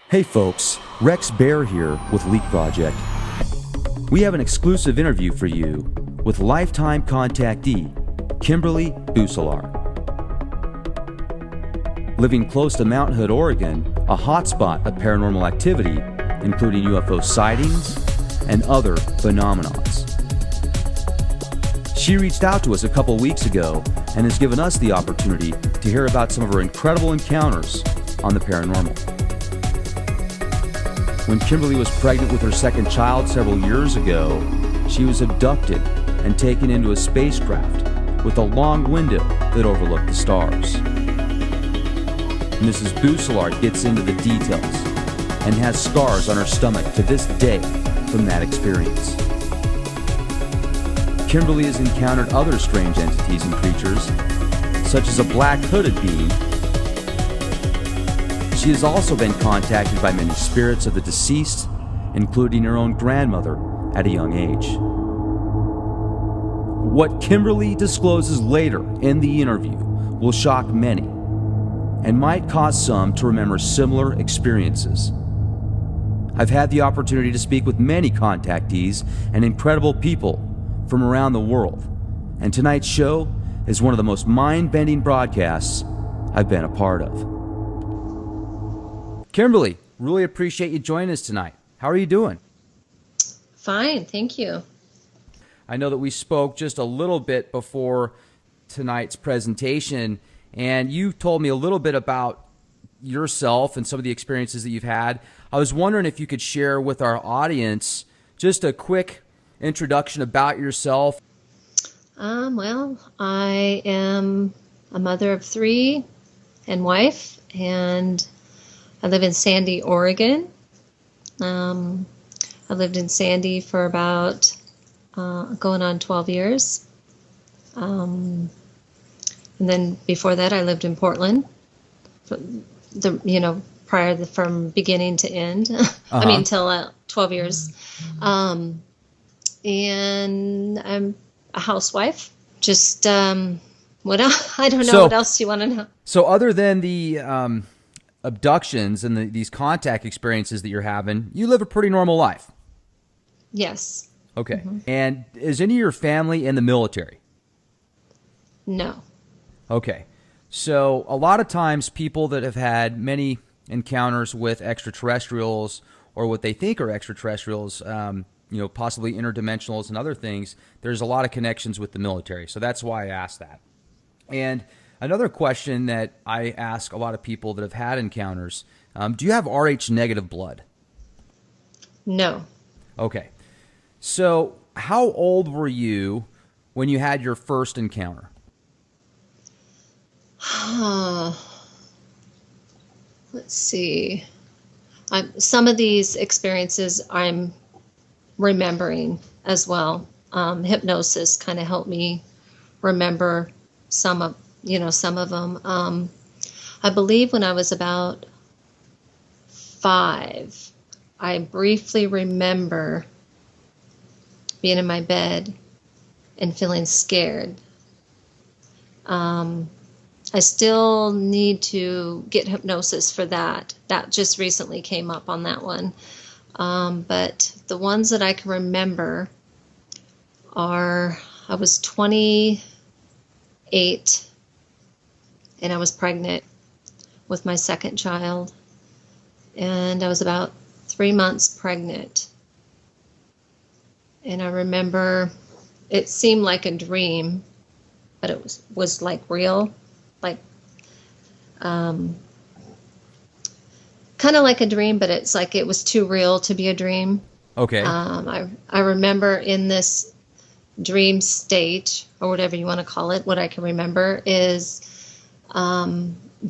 Hey folks, Rex Bear here with Leak Project. We have an exclusive interview for you with lifetime contactee, Kimberly Busselar. Living close to Mount Hood, Oregon, a hotspot of paranormal activity, including UFO sightings and other phenomenons. She reached out to us a couple weeks ago and has given us the opportunity to hear about some of her incredible encounters on the paranormal. When Kimberly was pregnant with her second child several years ago, she was abducted and taken into a spacecraft with a long window that overlooked the stars. Mrs. Busselar gets into the details and has scars on her stomach to this day from that experience. Kimberly has encountered other strange entities and creatures, such as a black hooded being. She has also been contacted by many spirits of the deceased, including her own grandmother at a young age. What Kimberly discloses later in the interview will shock many and might cause some to remember similar experiences. I've had the opportunity to speak with many contactees and incredible people from around the world, and tonight's show is one of the most mind-bending broadcasts I've been a part of. Kimberly, really appreciate you joining us tonight. How are you doing? Fine, thank you. I know that we spoke just a little bit before tonight's presentation, and you told me a little bit about yourself and some of the experiences that you've had. I was wondering if you could share with our audience just a quick introduction about yourself. Well, I am a mother of 3 and wife, and I live in Sandy, Oregon. I lived in Sandy for about going on 12 years. And then before that, I lived in Portland. From beginning to end. I mean, till 12 years. And I'm a housewife. Just what else? I don't know. What else do you want to know? So other than the abductions and these contact experiences that you're having, you live a pretty normal life. Yes. Okay. Mm-hmm. And is any of your family in the military? No. Okay. So a lot of times people that have had many encounters with extraterrestrials or what they think are extraterrestrials, possibly interdimensionals and other things, there's a lot of connections with the military. So that's why I asked that. And another question that I ask a lot of people that have had encounters, do you have Rh negative blood? No. Okay. So how old were you when you had your first encounter? Let's see. Some of these experiences I'm remembering as well. Hypnosis kind of helped me remember some of them. I believe when I was about 5, I briefly remember being in my bed and feeling scared. I still need to get hypnosis for that. That just recently came up on that one. But the ones that I can remember are, I was 28 and I was pregnant with my second child. And I was about 3 months pregnant. And I remember it seemed like a dream, but it was like real. Like, kind of like a dream, but it's like it was too real to be a dream. Okay. I remember in this dream state, or whatever you want to call it, what I can remember is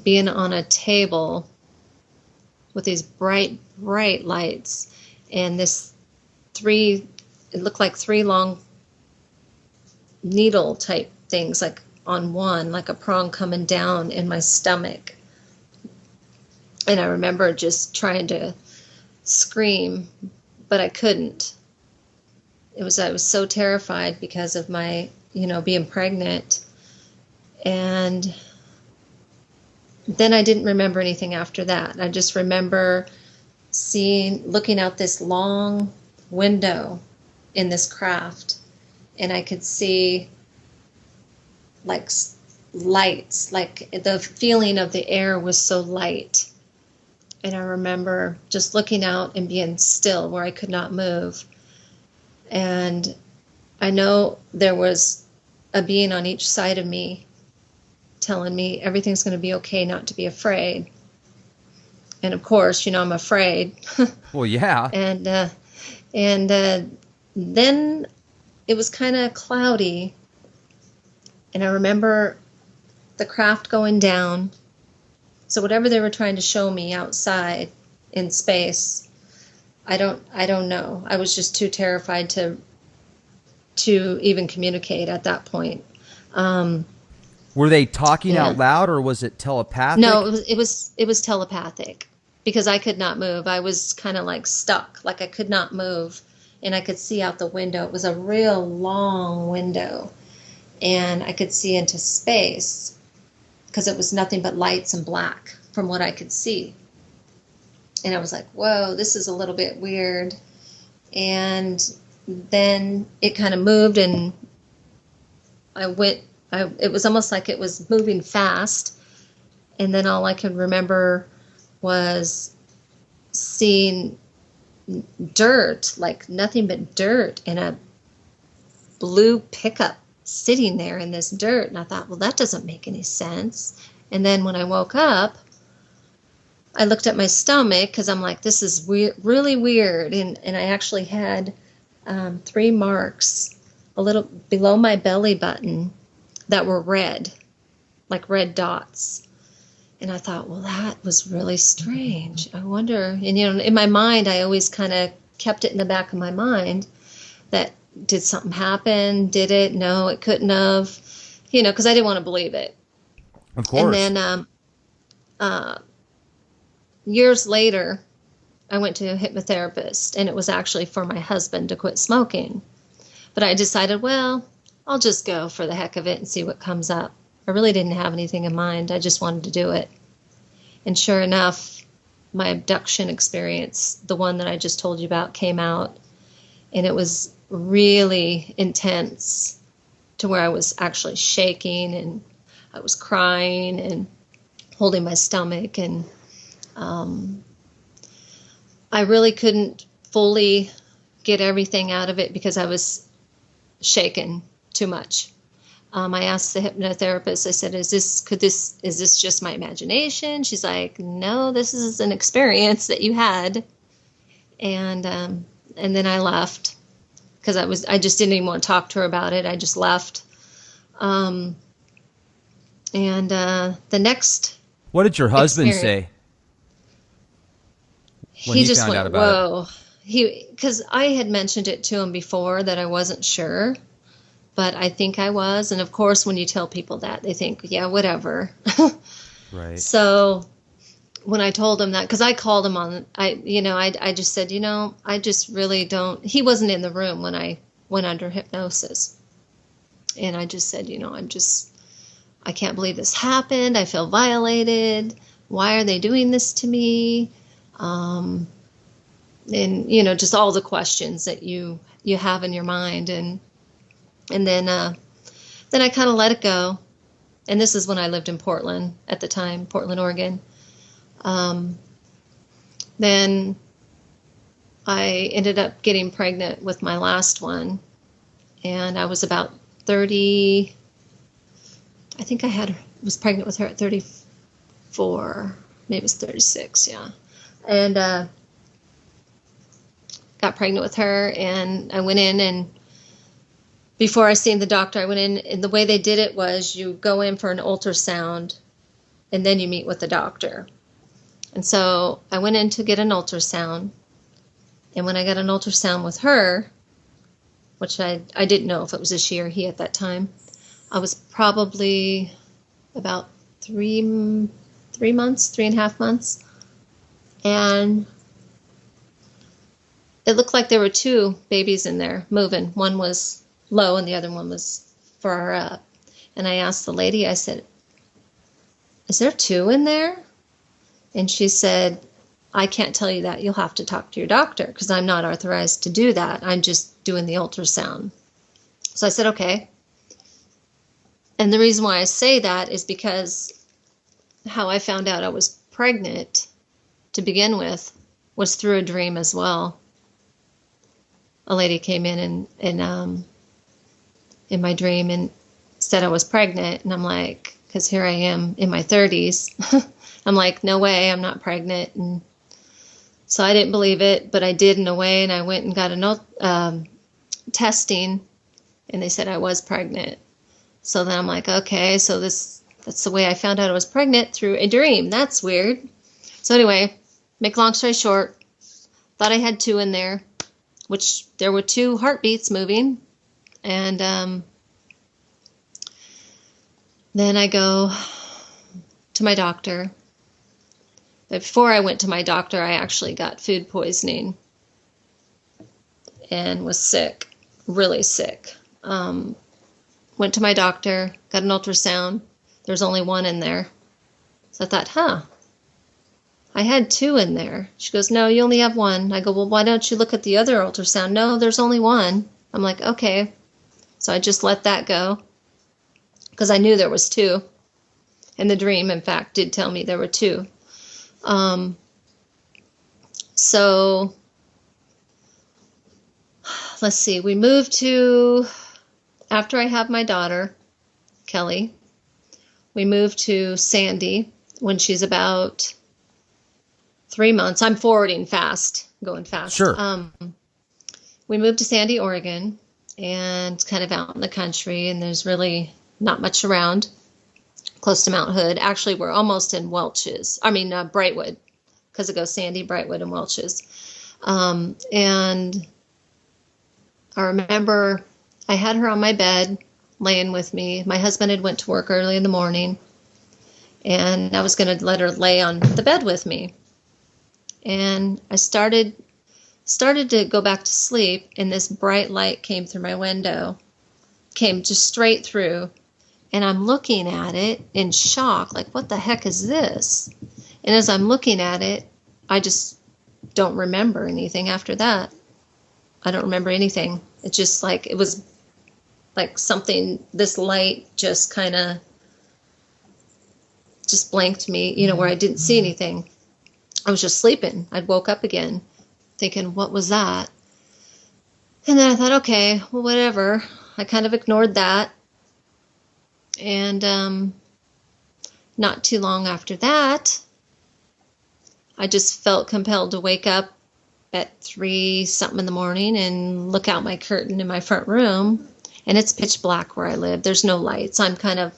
being on a table with these bright lights, and it looked like 3 long needle type things, like on one, like a prong coming down in my stomach. And I remember just trying to scream, but I couldn't. I was so terrified because of my, being pregnant. And then I didn't remember anything after that. I just remember looking out this long window in this craft, and I could see like lights, like the feeling of the air was so light. And I remember just looking out and being still where I could not move. And I know there was a being on each side of me telling me everything's going to be okay, not to be afraid. And of course, I'm afraid. Well, yeah. And then it was kind of cloudy. And I remember the craft going down. So whatever they were trying to show me outside in space, I don't know. I was just too terrified to even communicate at that point. Were they talking Yeah. out loud, or was it telepathic? No, it was telepathic, because I could not move. I was kind of like stuck, like I could not move, and I could see out the window. It was a real long window, and I could see into space because it was nothing but lights and black from what I could see. And I was like, whoa, this is a little bit weird. And then it kind of moved, and it was almost like it was moving fast. And then all I could remember was seeing dirt, like nothing but dirt, and a blue pickup sitting there in this dirt. And I thought, well, that doesn't make any sense. And then when I woke up, I looked at my stomach, because I'm like, this is really weird. And I actually had 3 marks a little below my belly button that were red, like red dots. And I thought, well, that was really strange. I wonder, and in my mind, I always kind of kept it in the back of my mind that, did something happen? Did it? No, it couldn't have, because I didn't want to believe it. Of course. And then years later, I went to a hypnotherapist, and it was actually for my husband to quit smoking. But I decided, well, I'll just go for the heck of it and see what comes up. I really didn't have anything in mind. I just wanted to do it. And sure enough, my abduction experience, the one that I just told you about, came out, and it was really intense, to where I was actually shaking, and I was crying and holding my stomach, and I really couldn't fully get everything out of it because I was shaken too much. I asked the hypnotherapist, I said, is this just my imagination? She's like, no, this is an experience that you had. And then I left, because I just didn't even want to talk to her about it. I just left. And the next, what did your husband say when he he just found went, out about it? whoa. Because I had mentioned it to him before that I wasn't sure, but I think I was. And of course, when you tell people that, they think, yeah, whatever. Right. So when I told him that, because I called him on, I just said, I just really don't, he wasn't in the room when I went under hypnosis. And I just said, I can't believe this happened. I feel violated. Why are they doing this to me? And, just all the questions that you have in your mind. And then I kind of let it go. And this is when I lived in Portland at the time, Portland, Oregon. Then I ended up getting pregnant with my last one. And I was about 30. I think was pregnant with her at 34. Maybe it was 36, yeah. And got pregnant with her, and I went in, and before I seen the doctor, I went in, and the way they did it was you go in for an ultrasound, and then you meet with the doctor. And so I went in to get an ultrasound, and when I got an ultrasound with her, which I didn't know if it was a she or he at that time, I was probably about 3.5 months. And it looked like there were 2 babies in there moving. One was low and the other one was far up. And I asked the lady, I said, is there 2 in there? And she said, I can't tell you that. You'll have to talk to your doctor because I'm not authorized to do that. I'm just doing the ultrasound. So I said, okay. And the reason why I say that is because how I found out I was pregnant to begin with was through a dream as well. A lady came in and in my dream and said I was pregnant, and I'm like, because here I am in my 30s. I'm like, no way, I'm not pregnant. And so I didn't believe it, but I did in a way, and I went and got a testing, and they said I was pregnant. So then I'm like, okay, so that's the way I found out I was pregnant, through a dream. That's weird. So anyway, make a long story short, thought I had 2 in there, which there were 2 heartbeats moving. And then I go to my doctor. But before I went to my doctor, I actually got food poisoning and was sick, really sick. Went to my doctor, got an ultrasound. There's only 1 in there. So I thought, I had 2 in there. She goes, no, you only have 1. I go, well, why don't you look at the other ultrasound? No, there's only 1. I'm like, okay. So I just let that go because I knew there was 2. And the dream, in fact, did tell me there were 2. So let's see. We moved to, after I had my daughter, Kelly, we moved to Sandy when she's about 3 months. I'm forwarding fast, going fast. Sure. We moved to Sandy, Oregon, and it's kind of out in the country, and there's really not much around. Close to Mount Hood. Actually, we're almost in Welch's. Brightwood, because it goes Sandy, Brightwood, and Welch's. And I remember I had her on my bed, laying with me. My husband had went to work early in the morning, and I was going to let her lay on the bed with me. And I started to go back to sleep, and this bright light came through my window, came just straight through, and I'm looking at it in shock, like, what the heck is this? And as I'm looking at it, I just don't remember anything after that. I don't remember anything. It's just like, it was like something, this light just kind of just blanked me, where I didn't see anything. I was just sleeping. I'd woke up again thinking, what was that? And then I thought, okay, well, whatever. I kind of ignored that. And not too long after that, I just felt compelled to wake up at 3 something in the morning and look out my curtain in my front room. And it's pitch black where I live. There's no lights. I'm kind of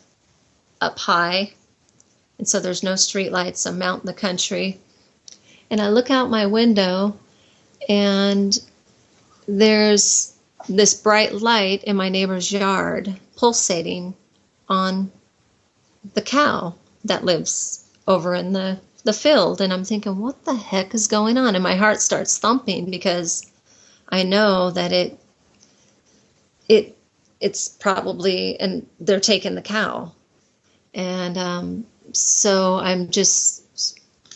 up high. And so there's no street lights. I'm out in the country. And I look out my window, and there's this bright light in my neighbor's yard pulsating on the cow that lives over in the field. And I'm thinking, what the heck is going on? And my heart starts thumping because I know that it's probably, and they're taking the cow. And so I'm just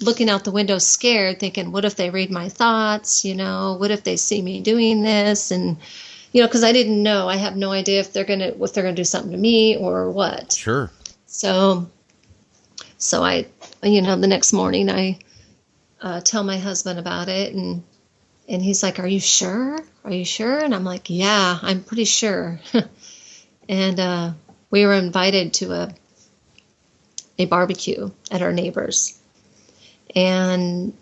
looking out the window scared, thinking, what if they read my thoughts? What if they see me doing this? And because I didn't know. I have no idea if they're gonna do something to me or what. Sure. So I, the next morning I tell my husband about it, and he's like, "Are you sure? Are you sure?" And I'm like, "Yeah, I'm pretty sure." And we were invited to a barbecue at our neighbor's, and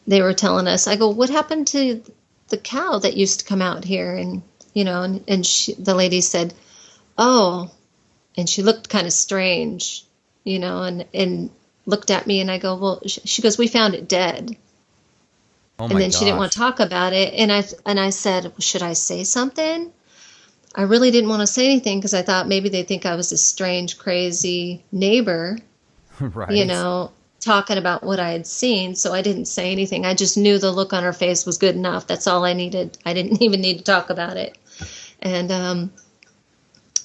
they were telling us. I go, "What happened to the cow that used to come out here?" And the lady said, "Oh," and she looked kind of strange, and looked at me, and I go, "Well," she goes, "We found it dead." Oh my and then gosh. she didn't want to talk about it, and I said, "Should I say something?" I really didn't want to say anything because I thought maybe they'd think I was this strange, crazy neighbor, Right. talking about what I had seen. So I didn't say anything. I just knew the look on her face was good enough. That's all I needed. I didn't even need to talk about it. And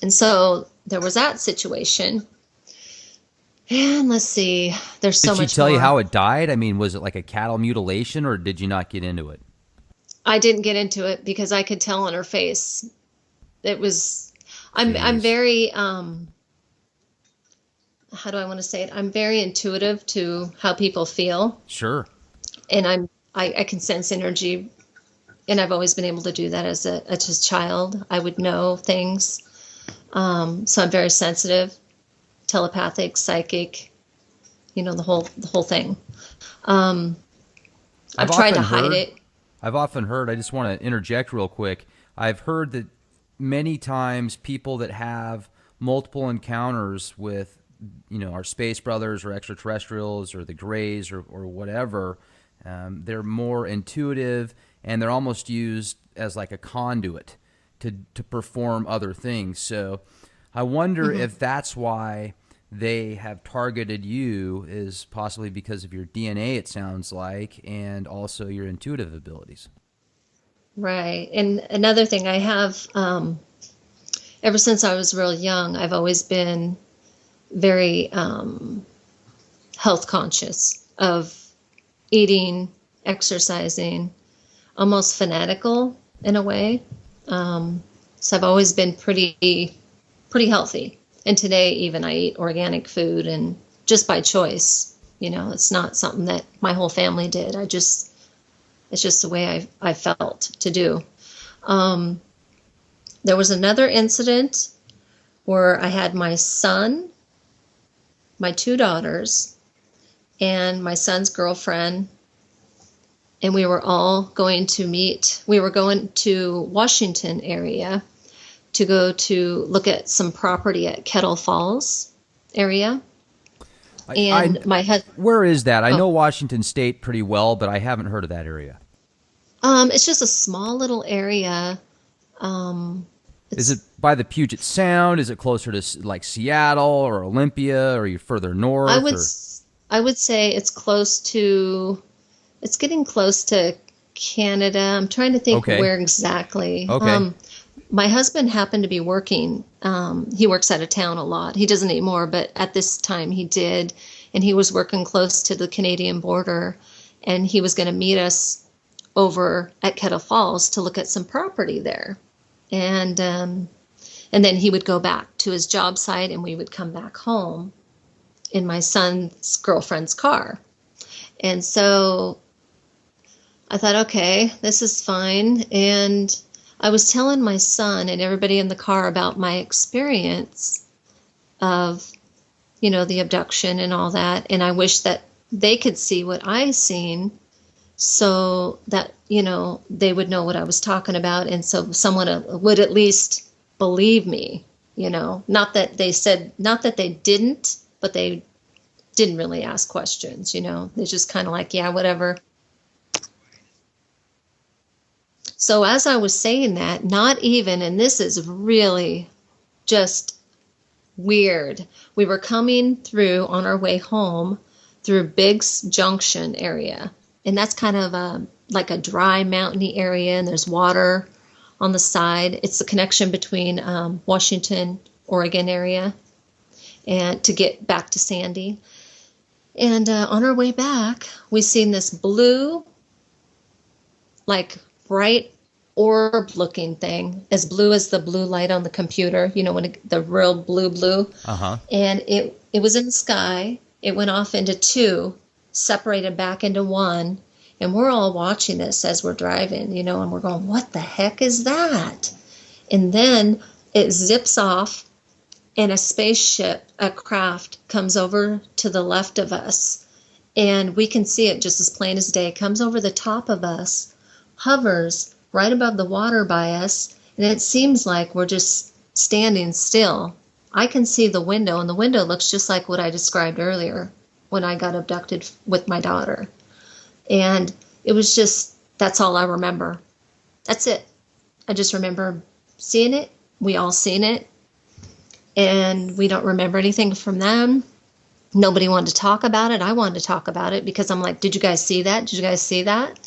so there was that situation. And let's see, there's so Did she much tell you more. how it died? I mean, was it like a cattle mutilation, or did you not get into it? I didn't get into it because I could tell on her face. It was, I'm Jeez. very, how do I want to say it? I'm very intuitive to how people feel, Sure. and I can sense energy, and I've always been able to do that as a child. I would know things. So I'm very sensitive, telepathic, psychic, the whole thing. Um, I've I've tried to often hide heard, it. I just want to interject real quick. I've heard that many times people that have multiple encounters with, our space brothers or extraterrestrials or the Greys or whatever, they're more intuitive and they're almost used as like a conduit to perform other things. So I wonder Hmm. if that's why they have targeted you, is possibly because of your DNA, it sounds like, and also your intuitive abilities. Right. And another thing I have, ever since I was real young, I've always been very health conscious of eating, exercising, almost fanatical in a way. So I've always been pretty healthy. And today, even I eat organic food and just by choice. It's not something that my whole family did. It's just the way I felt to do. Um, there was another incident where I had my son, my two daughters, and my son's girlfriend, and we were all going to meet. We were going to Washington area to go to look at some property at Kettle Falls area. I And my husband, Where is that? I oh, know Washington State pretty well, but I haven't heard of that area. it's just a small little area. Um, Is it it's by the Puget Sound? Is it closer to like Seattle or Olympia? Or are you further I north? would Or I would say it's getting close to Canada. I'm trying to think okay, where exactly. okay, My husband happened to be working. He works out of town a lot. He doesn't anymore, but at this time he did, and he was working close to the Canadian border, and he was going to meet us over at Kettle Falls to look at some property there, and then he would go back to his job site, and we would come back home in my son's girlfriend's car. And so I thought, okay, this is fine. And I was telling my son and everybody in the car about my experience of, the abduction and all that. And I wish that they could see what I seen so that, they would know what I was talking about. And so someone would at least believe me, not that they didn't, but they didn't really ask questions, They just kind of like, yeah, whatever. So as I was saying that, not even, and this is really just weird, we were coming through on our way home through Biggs Junction area. And that's kind of like a dry mountainy area, and there's water on the side. It's the connection between Washington, Oregon area, and to get back to Sandy. And on our way back, we seen this blue, like bright orb looking thing, as blue as the blue light on the computer, the real blue. uh huh. And it was in the sky. It went off into two, separated back into one. And we're all watching this as we're driving, and we're going, what the heck is that? And then it zips off, and a spaceship, a craft, comes over to the left of us, and we can see it just as plain as day. It comes over the top of us, hovers right above the water by us, and it seems like we're just standing still. I can see the window, and the window looks just like what I described earlier when I got abducted with my daughter. And it was just, that's all I remember. That's it. I just remember seeing it. We all seen it. And we don't remember anything from them. Nobody wanted to talk about it. I wanted to talk about it because I'm like, did you guys see that? Did you guys see that?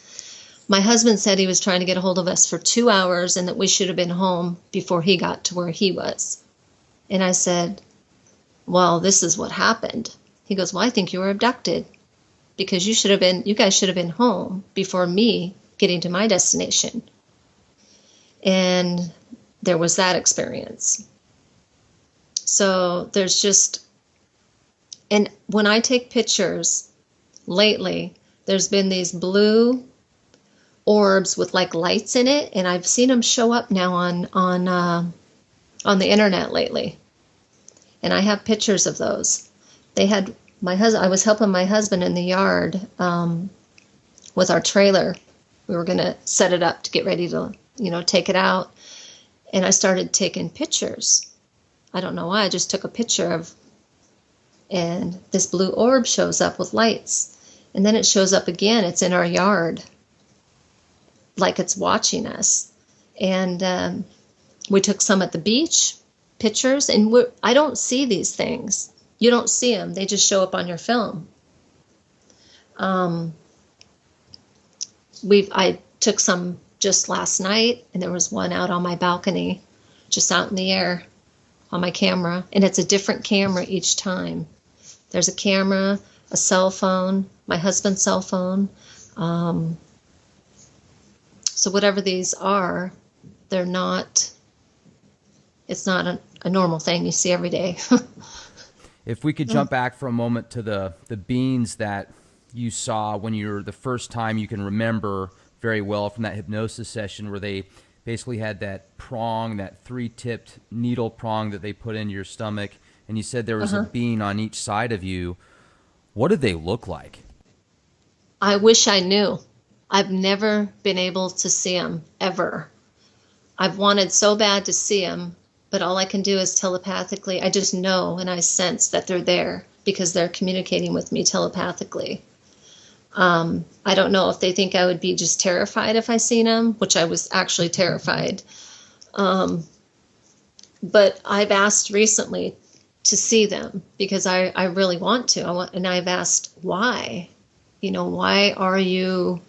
My husband said he was trying to get a hold of us for 2 hours and that we should have been home before he got to where he was. And I said, well, this is what happened. He goes, well, I think you were abducted because you guys should have been home before me getting to my destination. And there was that experience. So there's just, and when I take pictures lately, there's been these blue orbs with like lights in it, and I've seen them show up now on the internet lately. And I have pictures of those. They had I was helping my husband in the yard with our trailer. We were going to set it up to get ready to, take it out. And I started taking pictures. I don't know why. I just took a picture and this blue orb shows up with lights. And then it shows up again. It's in our yard, like it's watching us. And we took some at the beach, pictures, and I don't see these things. You don't see them. They just show up on your film. I took some just last night, and there was one out on my balcony, just out in the air on my camera, and it's a different camera each time. There's a camera, a cell phone, my husband's cell phone. So whatever these are, it's not a normal thing you see every day. If we could jump back for a moment to the beings that you saw when you were the first time you can remember very well from that hypnosis session, where they basically had that prong, that 3-tipped needle prong that they put into your stomach, and you said there was a being on each side of you. What did they look like? I wish I knew. I've never been able to see them, ever. I've wanted so bad to see them, but all I can do is telepathically. I just know and I sense that they're there because they're communicating with me telepathically. I don't know if they think I would be just terrified if I seen them, which I was actually terrified. But I've asked recently to see them because I really want to. And I've asked why. Why are you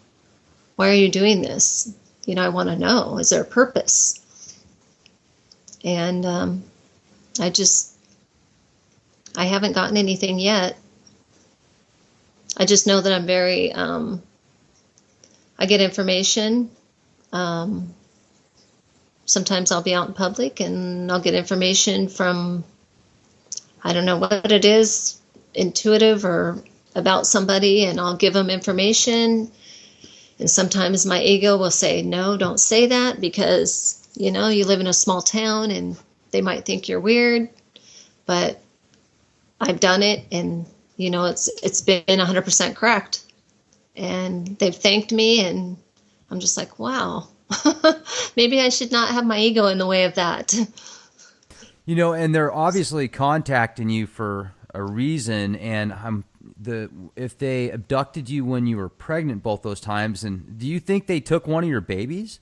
doing this? I want to know. Is there a purpose? And I haven't gotten anything yet. I just know that I'm very, I get information. Sometimes I'll be out in public and I'll get information from, I don't know what it is, intuitive or about somebody, and I'll give them information. And sometimes my ego will say, no, don't say that because, you live in a small town and they might think you're weird. But I've done it, and, it's been 100% correct. And they've thanked me, and I'm just like, wow, maybe I should not have my ego in the way of that. And they're obviously contacting you for a reason, and if they abducted you when you were pregnant both those times, and do you think they took one of your babies?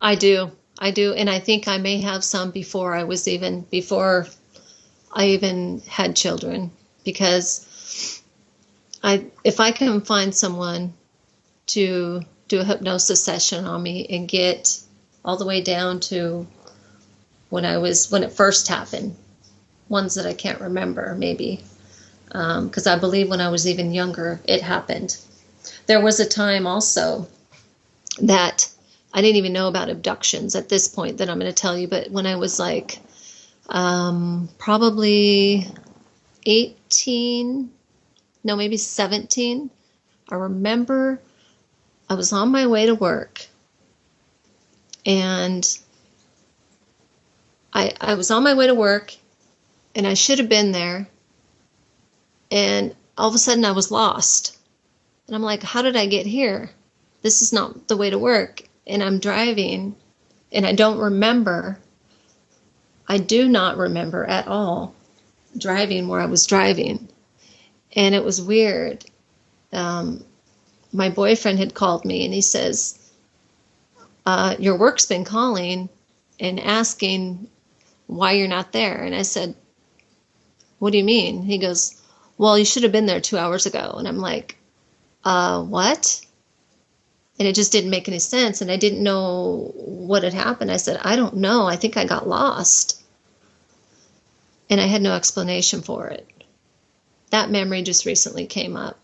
I do, and I think I may have some before I even had children, because if I can find someone to do a hypnosis session on me and get all the way down to when it first happened, ones that I can't remember maybe, because I believe when I was even younger it happened. There was a time also that I didn't even know about abductions at this point that I'm going to tell you, but when I was like probably 18, no, maybe 17, I remember I was on my way to work, and I was on my way to work, and I should have been there, and all of a sudden I was lost. And I'm like, how did I get here? This is not the way to work. And I'm driving, and I don't remember. I do not remember at all driving where I was driving. And it was weird. My boyfriend had called me, and he says, your work's been calling and asking why you're not there. And I said, what do you mean? He goes, well, you should have been there 2 hours ago. And I'm like, what? And it just didn't make any sense. And I didn't know what had happened. I said, I don't know. I think I got lost. And I had no explanation for it. that memory just recently came up,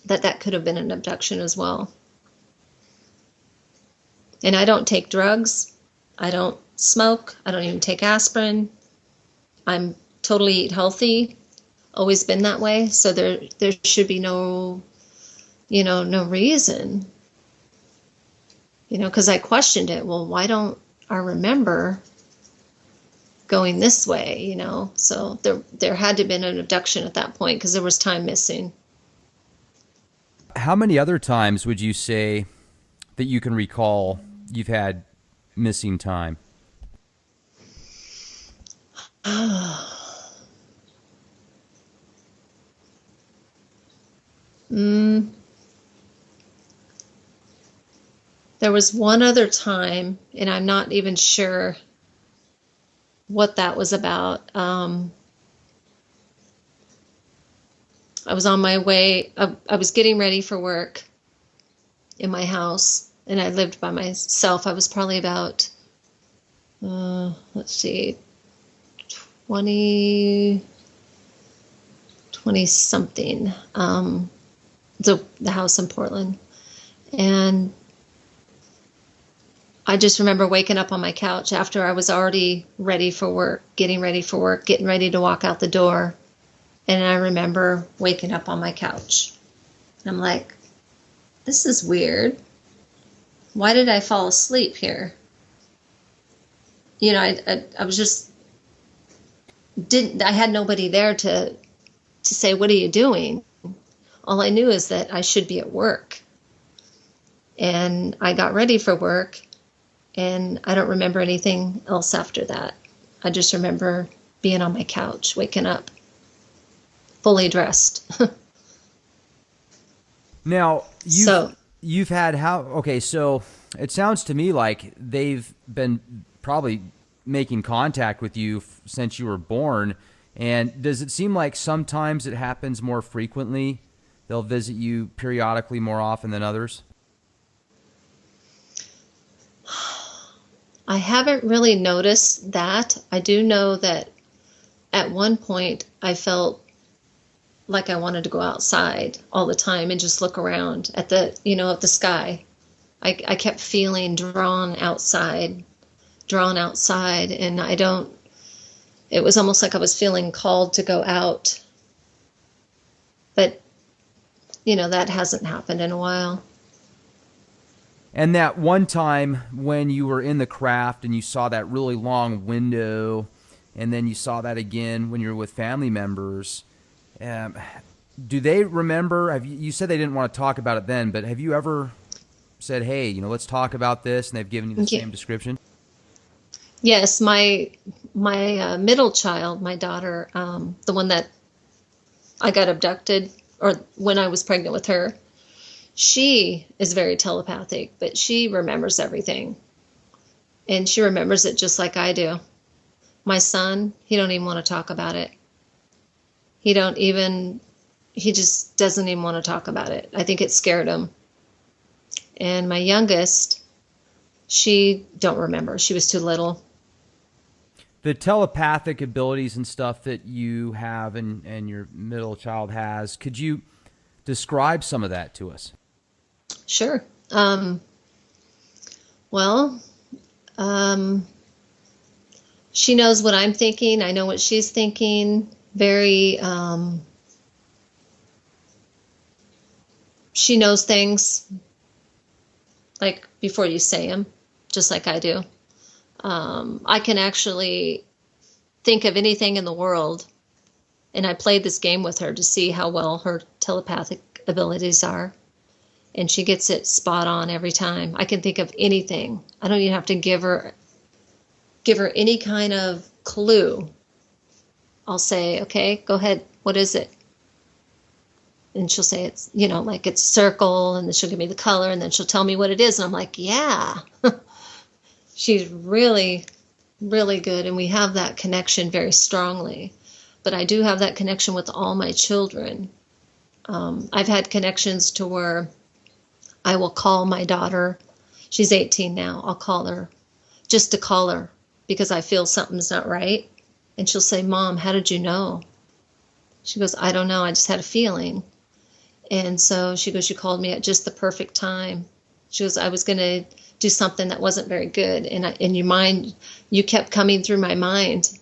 that could have been an abduction as well. And I don't take drugs. I don't smoke. I don't even take aspirin. I'm totally eat healthy. Always been that way. So there should be no reason. Because I questioned it. Well, why don't I remember going this way? So there had to have been an abduction at that point because there was time missing. How many other times would you say that you can recall you've had missing time? There was one other time, and I'm not even sure what that was about. I was on my way. I was getting ready for work in my house, and I lived by myself. I was probably about, 20 something. The house in Portland. And I just remember waking up on my couch after I was already ready for work, getting ready to walk out the door. And I remember waking up on my couch. I'm like, this is weird. Why did I fall asleep here? I was just, I had nobody there to say, what are you doing? All I knew is that I should be at work. And I got ready for work, and I don't remember anything else after that. I just remember being on my couch, waking up, fully dressed. Now, you've had so it sounds to me like they've been probably making contact with you since you were born. And does it seem like sometimes it happens more frequently? They'll visit you periodically more often than others? I haven't really noticed that. I do know that at one point I felt like I wanted to go outside all the time and just look around at the sky. I kept feeling drawn outside, and it was almost like I was feeling called to go out. But, that hasn't happened in a while. And that one time when you were in the craft and you saw that really long window, and then you saw that again when you were with family members, do they remember? You said they didn't want to talk about it then, but have you ever said, hey, let's talk about this, and they've given you the same description? Yes, my middle child, my daughter, the one that I got abducted, or when I was pregnant with her, she is very telepathic, but she remembers everything. And she remembers it just like I do. My son, he don't even want to talk about it. He just doesn't even want to talk about it. I think it scared him. And my youngest, she don't remember. She was too little. The telepathic abilities and stuff that you have and your middle child has, could you describe some of that to us? Sure. She knows what I'm thinking. I know what she's thinking. She knows things like before you say them, just like I do. I can actually think of anything in the world, and I played this game with her to see how well her telepathic abilities are, and she gets it spot on every time. I can think of anything. I don't even have to give her any kind of clue. I'll say, okay, go ahead. What is it? And she'll say it's, like it's circle, and then she'll give me the color, and then she'll tell me what it is. And I'm like, yeah. She's really, really good. And we have that connection very strongly. But I do have that connection with all my children. I've had connections to where I will call my daughter. She's 18 now. I'll call her just to call her because I feel something's not right. And she'll say, Mom, how did you know? She goes, I don't know. I just had a feeling. And so she goes, you called me at just the perfect time. She goes, I was going to do something that wasn't very good. And your mind, you kept coming through my mind.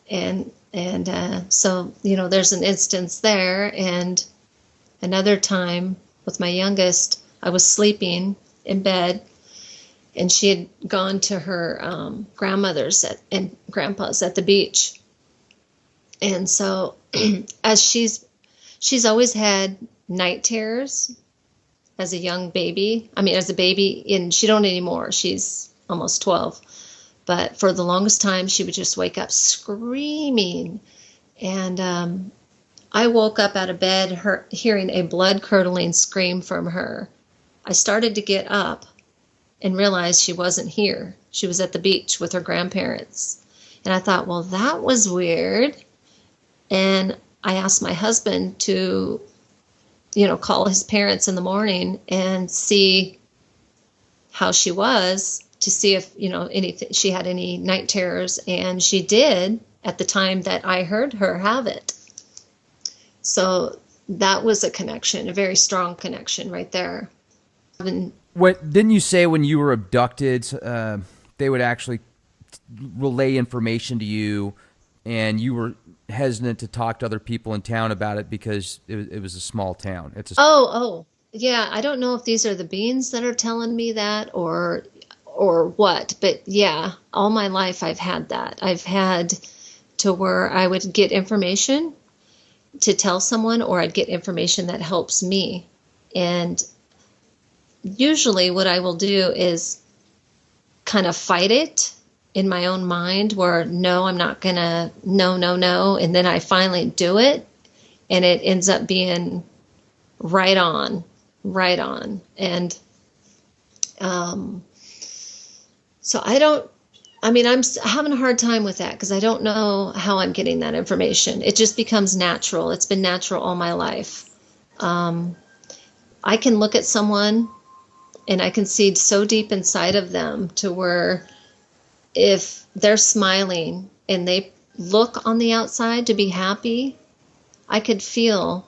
So, there's an instance there. And another time with my youngest, I was sleeping in bed, and she had gone to her grandmother's and grandpa's at the beach. And so as she's always had night terrors as a young baby. I mean, as a baby, and she don't anymore. She's almost 12. But for the longest time, she would just wake up screaming. And I woke up out of bed hearing a blood-curdling scream from her. I started to get up and realized she wasn't here. She was at the beach with her grandparents. And I thought, well, that was weird. And I asked my husband to, call his parents in the morning and see how she was, to see if, anything, she had any night terrors. And she did at the time that I heard her have it. So that was a connection, a very strong connection right there. What didn't you say when you were abducted, they would actually relay information to you, and you were hesitant to talk to other people in town about it because it was a small town? Yeah. I don't know if these are the beings that are telling me that or what, but yeah, all my life I've had that. I've had to where I would get information to tell someone, or I'd get information that helps me. And usually what I will do is kind of fight it in my own mind, where no, I'm not gonna, no. And then I finally do it, and it ends up being right on. And so I'm having a hard time with that, because I don't know how I'm getting that information. It just becomes natural. It's been natural all my life. I can look at someone and I can see so deep inside of them to where if they're smiling and they look on the outside to be happy, I could feel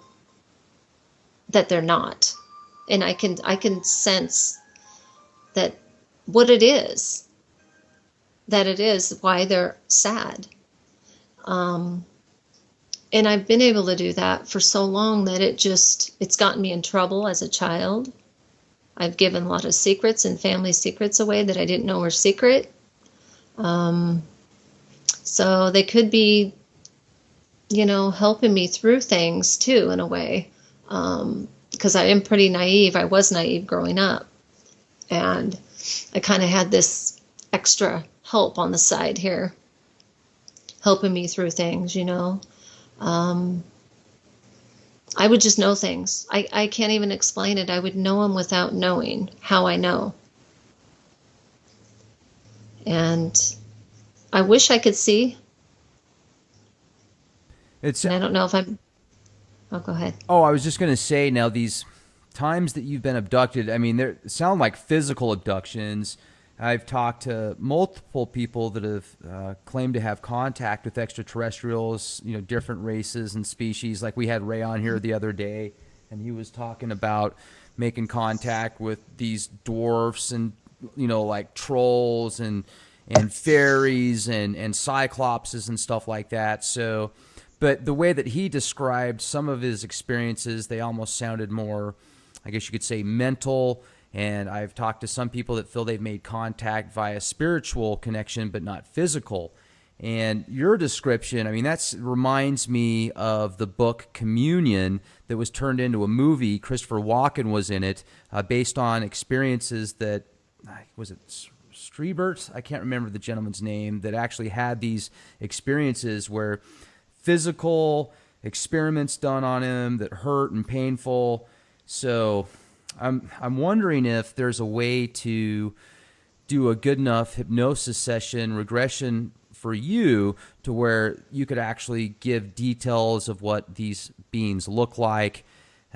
that they're not. And I can sense that what it is why they're sad. And I've been able to do that for so long that it's gotten me in trouble as a child. I've given a lot of secrets and family secrets away that I didn't know were secret. So they could be, helping me through things too, in a way. Because I am pretty naive. I was naive growing up. And I kind of had this extra help on the side here, helping me through things, I would just know things. I can't even explain it. I would know them without knowing how I know. And I wish I could see. And I don't know if I'm... Oh, go ahead. Oh, I was just going to say, now these times that you've been abducted, I mean, they sound like physical abductions. I've talked to multiple people that have claimed to have contact with extraterrestrials, different races and species. Like we had Ray on here the other day, and he was talking about making contact with these dwarfs and, like trolls and fairies and cyclopses and stuff like that. So, but the way that he described some of his experiences, they almost sounded more, I guess you could say, mental. And I've talked to some people that feel they've made contact via spiritual connection, but not physical. And your description, I mean, that reminds me of the book Communion that was turned into a movie. Christopher Walken was in it, based on experiences that, was it Strebert? I can't remember the gentleman's name, that actually had these experiences where physical experiments done on him that hurt and painful. So I'm wondering if there's a way to do a good enough hypnosis session regression for you to where you could actually give details of what these beings look like.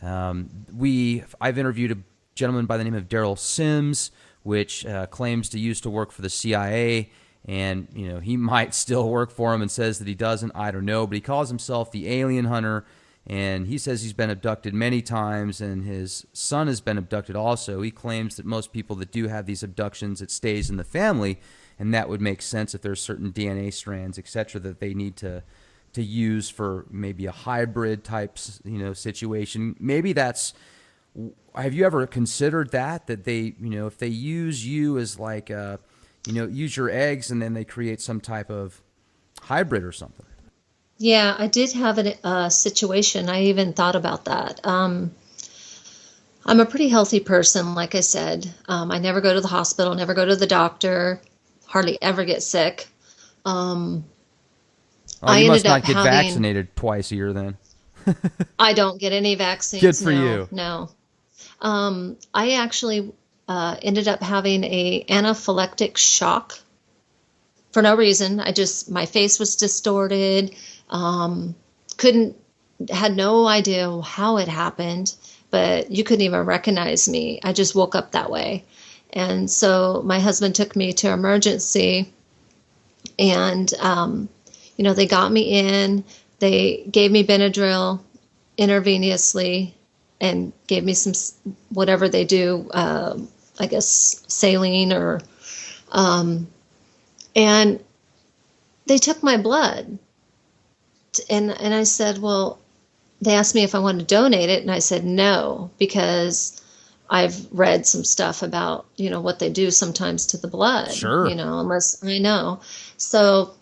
I've interviewed a gentleman by the name of Daryl Sims, which claims to used to work for the CIA, and he might still work for him and says that he doesn't. I don't know, but he calls himself the alien hunter. And he says he's been abducted many times, and his son has been abducted also. He claims that most people that do have these abductions, it stays in the family, and that would make sense if there's certain DNA strands, etc., that they need to use for maybe a hybrid type, situation. Maybe that's. Have you ever considered that they, if they use you as like use your eggs and then they create some type of hybrid or something? Yeah, I did have a situation. I even thought about that. I'm a pretty healthy person, like I said. I never go to the hospital, never go to the doctor, hardly ever get sick. Oh, I you must ended not up get having, vaccinated twice a year then. I don't get any vaccines. Good for No, you. no. I actually ended up having a anaphylactic shock for no reason. My face was distorted. Couldn't, had no idea how it happened, but you couldn't even recognize me. I just woke up that way. And so my husband took me to emergency, and, they got me in, they gave me Benadryl intravenously and gave me some, whatever they do, I guess saline and they took my blood. And I said, well, they asked me if I wanted to donate it. And I said, no, because I've read some stuff about, what they do sometimes to the blood, Sure. Unless I know. So,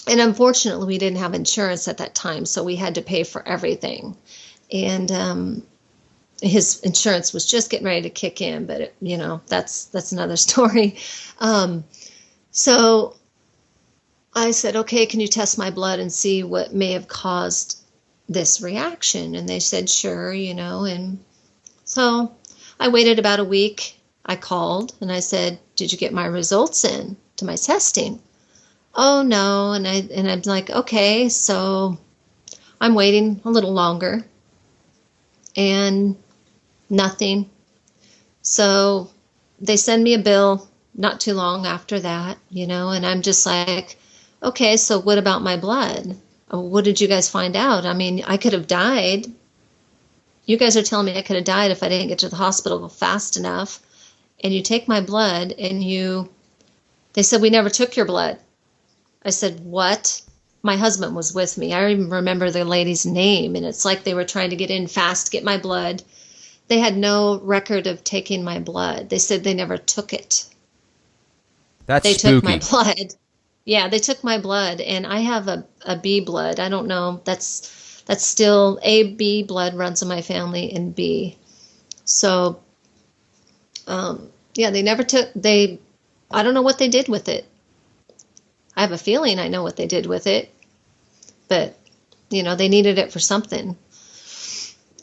and unfortunately we didn't have insurance at that time. So we had to pay for everything. And, his insurance was just getting ready to kick in, but that's another story. So I said, okay, can you test my blood and see what may have caused this reaction? And they said, sure, and so I waited about a week. I called and I said, did you get my results in to my testing? Oh, no. And I'm like, okay, so I'm waiting a little longer and nothing. So they send me a bill not too long after that, and I'm just like, okay, so what about my blood? What did you guys find out? I mean, I could have died. You guys are telling me I could have died if I didn't get to the hospital fast enough. And you take my blood and they said, we never took your blood. I said, what? My husband was with me. I even remember the lady's name, and it's like they were trying to get in fast to get my blood. They had no record of taking my blood. They said they never took it. They took my blood. Yeah, they took my blood, and I have a B blood. I don't know. That's still A, B blood runs in my family, and B. So, yeah, they never took. I don't know what they did with it. I have a feeling I know what they did with it, but they needed it for something.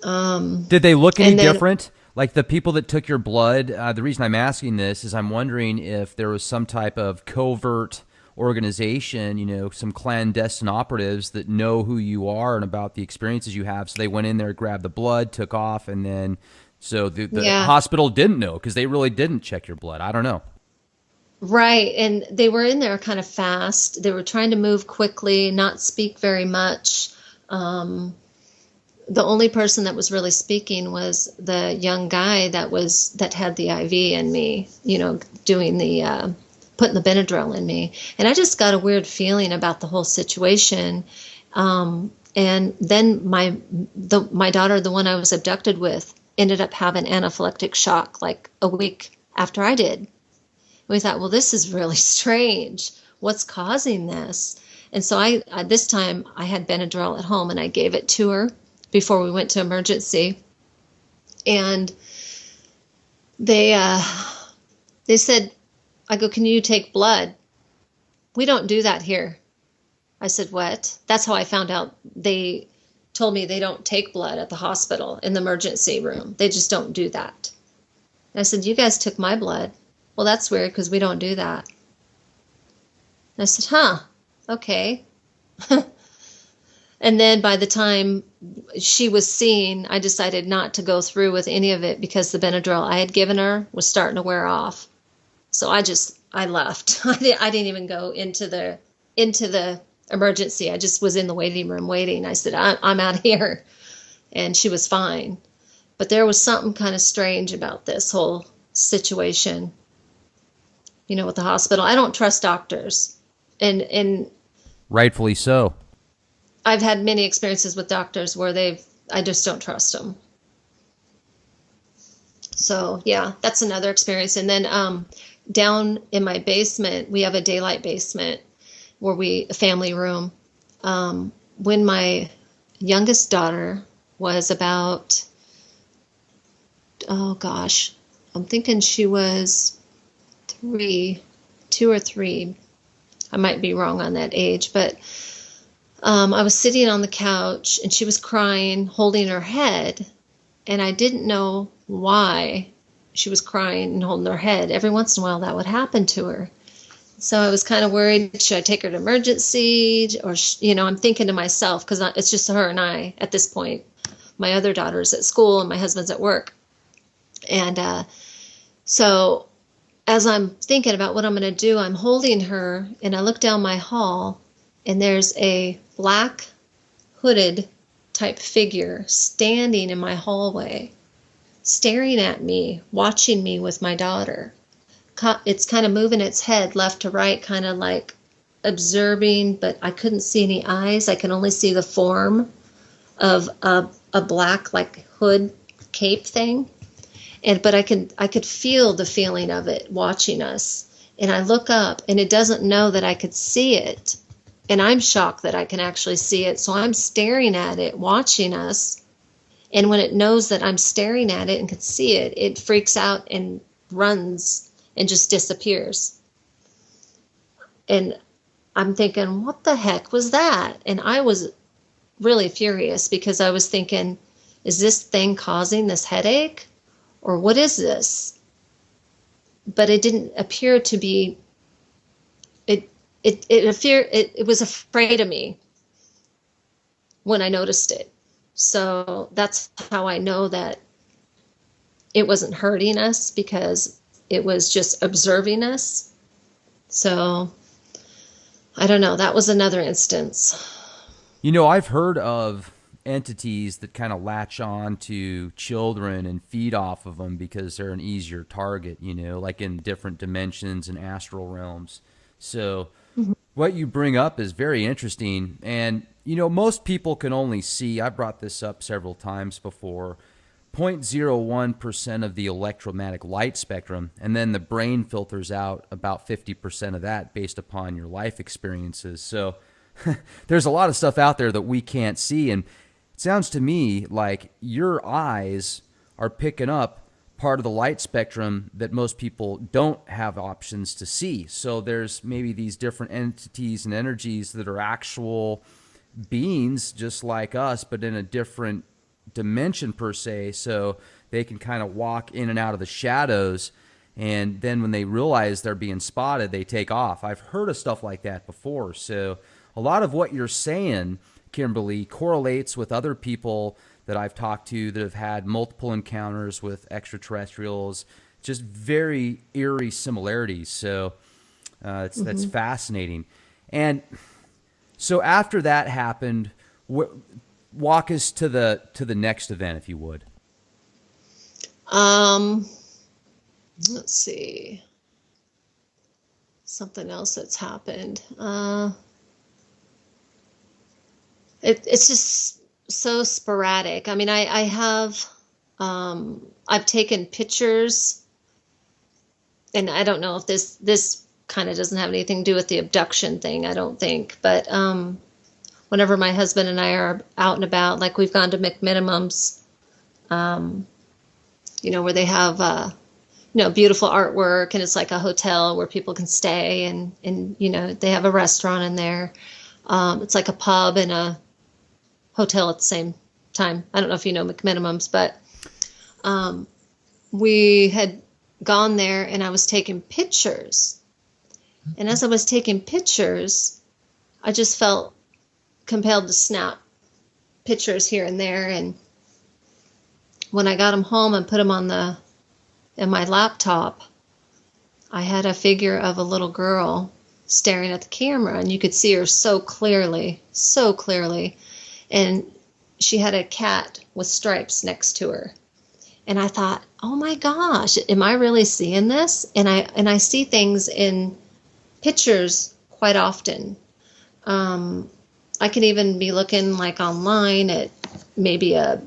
Did they look any different? Like the people that took your blood, the reason I'm asking this is I'm wondering if there was some type of covert organization, some clandestine operatives that know who you are and about the experiences you have. So they went in there, grabbed the blood, took off, and then so the hospital didn't know because they really didn't check your blood. I don't know. Right. And they were in there kind of fast. They were trying to move quickly, not speak very much. The only person that was really speaking was the young guy that had the IV in me, doing putting the Benadryl in me. And I just got a weird feeling about the whole situation. And then my daughter, the one I was abducted with, ended up having anaphylactic shock like a week after I did. We thought, well, this is really strange. What's causing this? And so I this time I had Benadryl at home and I gave it to her before we went to emergency. And they said, I go, can you take blood? We don't do that here. I said, what? That's how I found out. They told me they don't take blood at the hospital in the emergency room. They just don't do that. And I said, you guys took my blood. Well, that's weird because we don't do that. And I said, huh, okay. And then by the time she was seen, I decided not to go through with any of it because the Benadryl I had given her was starting to wear off. So I left. I didn't even go into the emergency. I just was in the waiting room waiting. I said, I'm out here. And she was fine. But there was something kind of strange about this whole situation, with the hospital. I don't trust doctors. And Rightfully so. I've had many experiences with doctors where I just don't trust them. So yeah, that's another experience. And then down in my basement, we have a daylight basement a family room. When my youngest daughter was about, oh gosh, I'm thinking she was 2 or 3. I might be wrong on that age, but I was sitting on the couch and she was crying, holding her head, and I didn't know why she was crying and holding her head. Every once in a while that would happen to her. So I was kind of worried, should I take her to emergency? Or, I'm thinking to myself, because it's just her and I at this point. My other daughter's at school and my husband's at work. And so as I'm thinking about what I'm going to do, I'm holding her and I look down my hall and there's a black hooded type figure standing in my hallway, staring at me, watching me with my daughter. It's kind of moving its head left to right, kind of like observing, but I couldn't see any eyes. I could only see the form of a black like hood cape thing. But I could feel the feeling of it watching us. And I look up and it doesn't know that I could see it. And I'm shocked that I can actually see it. So I'm staring at it, watching us. And when it knows that I'm staring at it and can see it, it freaks out and runs and just disappears. And I'm thinking, what the heck was that? And I was really furious because I was thinking, is this thing causing this headache? Or what is this? But it didn't appear to be, it was afraid of me when I noticed it. So that's how I know that it wasn't hurting us, because it was just observing us. So I don't know. That was another instance. I've heard of entities that kind of latch on to children and feed off of them because they're an easier target, like in different dimensions and astral realms. So what you bring up is very interesting. And, most people can only see, I brought this up several times before, 0.01% of the electromagnetic light spectrum, and then the brain filters out about 50% of that based upon your life experiences. So there's a lot of stuff out there that we can't see, and it sounds to me like your eyes are picking up part of the light spectrum that most people don't have options to see. So there's maybe these different entities and energies that are actual beings just like us, but in a different dimension per se, so they can kind of walk in and out of the shadows, and then when they realize they're being spotted, they take off. I've heard of stuff like that before. So a lot of what you're saying, Kimberly, correlates with other people that I've talked to that have had multiple encounters with extraterrestrials, just very eerie similarities. So that's fascinating. And so after that happened, walk us to the next event, if you would. Let's see. Something else that's happened. It's just so sporadic. I mean, I have I've taken pictures, and I don't know if this kind of doesn't have anything to do with the abduction thing, I don't think, but whenever my husband and I are out and about, like we've gone to McMinimum's, where they have, beautiful artwork, and it's like a hotel where people can stay, and they have a restaurant in there. It's like a pub and a hotel at the same time. I don't know if you know McMinimum's, but we had gone there and I was taking pictures. And as I was taking pictures, I just felt compelled to snap pictures here and there. And when I got them home and put them in my laptop, I had a figure of a little girl staring at the camera, and you could see her so clearly, so clearly. And she had a cat with stripes next to her. And I thought, oh my gosh, am I really seeing this? And I see things in pictures quite often. I can even be looking like online at maybe a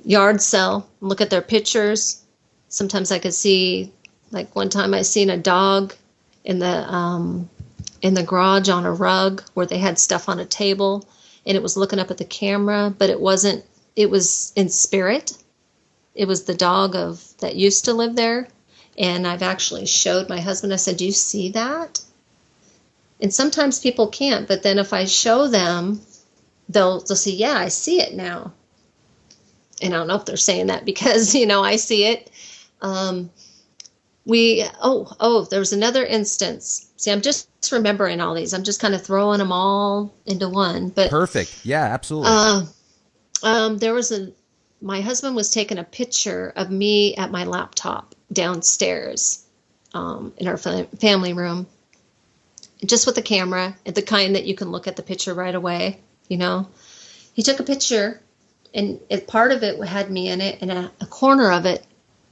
yard sale, look at their pictures. Sometimes I could see, like one time I seen a dog in the garage on a rug where they had stuff on a table, and it was looking up at the camera, but it wasn't. It was in spirit. It was the dog that used to live there. And I've actually showed my husband, I said, do you see that? And sometimes people can't, but then if I show them, they'll say, yeah, I see it now. And I don't know if they're saying that because, I see it. There was another instance. See, I'm just remembering all these. I'm just kind of throwing them all into one. But perfect. Yeah, absolutely. My husband was taking a picture of me at my laptop downstairs in our family room, just with the camera, the kind that you can look at the picture right away. He took a picture, and part of it had me in it, and a corner of it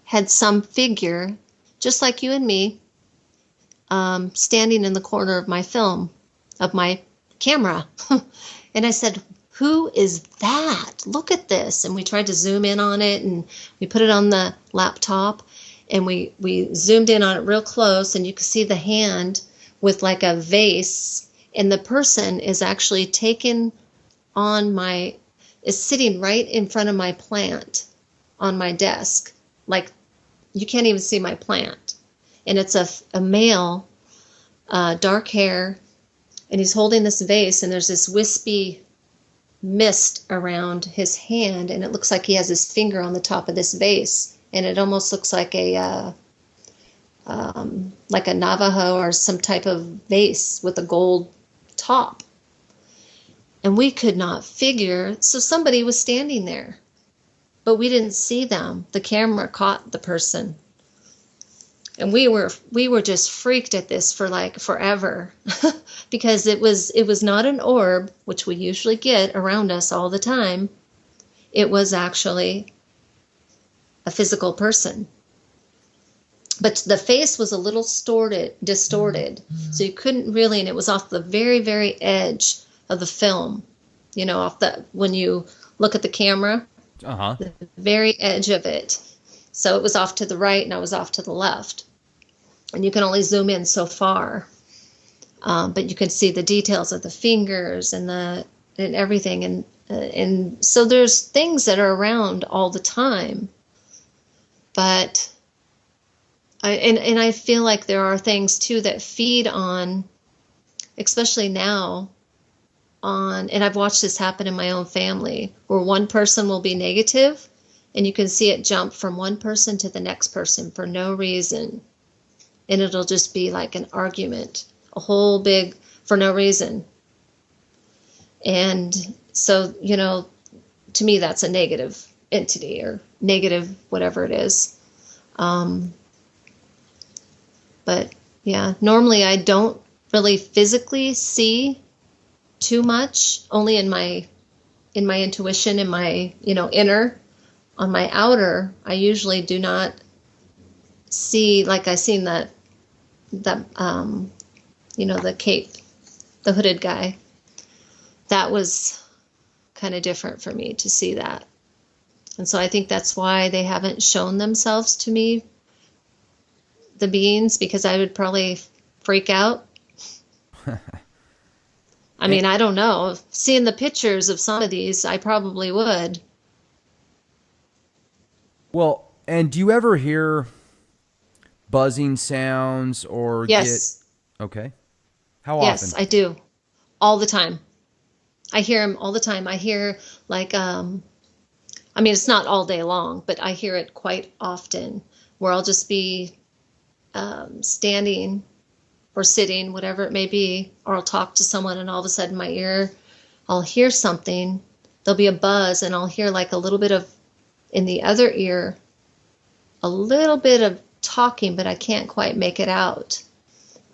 had some figure, just like you and me, standing in the corner of my camera. And I said, who is that? Look at this. And we tried to zoom in on it, and we put it on the laptop, and we zoomed in on it real close, and you could see the hand with like a vase, and the person is actually is sitting right in front of my plant on my desk. Like, you can't even see my plant. And it's a male, dark hair, and he's holding this vase, and there's this wispy mist around his hand, and it looks like he has his finger on the top of this vase, and it almost looks like a Navajo or some type of vase with a gold top. And we could not figure, so somebody was standing there, but we didn't see them. The camera caught the person. And we were just freaked at this for like forever because it was not an orb, which we usually get around us all the time. It was actually a physical person. But the face was a little distorted. So you couldn't really, and it was off the very, very edge of the film, when you look at the camera, the very edge of it. So it was off to the right and I was off to the left. And you can only zoom in so far. But you can see the details of the fingers and everything. And so there's things that are around all the time. But I feel like there are things too that feed on, especially now, and I've watched this happen in my own family, where one person will be negative, and you can see it jump from one person to the next person for no reason. And it'll just be like an argument, a whole big, for no reason. And so, to me, that's a negative entity or negative whatever it is. But yeah, normally I don't really physically see too much, only in my intuition, in my, inner. On my outer, I usually do not see, like I seen the cape, the hooded guy. That was kind of different for me to see that. And so I think that's why they haven't shown themselves to me, the beings, because I would probably freak out. I mean, I don't know. Seeing the pictures of some of these, I probably would. Well, and do you ever hear buzzing sounds or Yes. Okay. How often? Yes, I do. All the time. I hear them all the time. I hear it's not all day long, but I hear it quite often, where I'll just be standing or sitting, whatever it may be, or I'll talk to someone and all of a sudden my ear, I'll hear something. There'll be a buzz and I'll hear like a little bit of, in the other ear, a little bit of talking, but I can't quite make it out.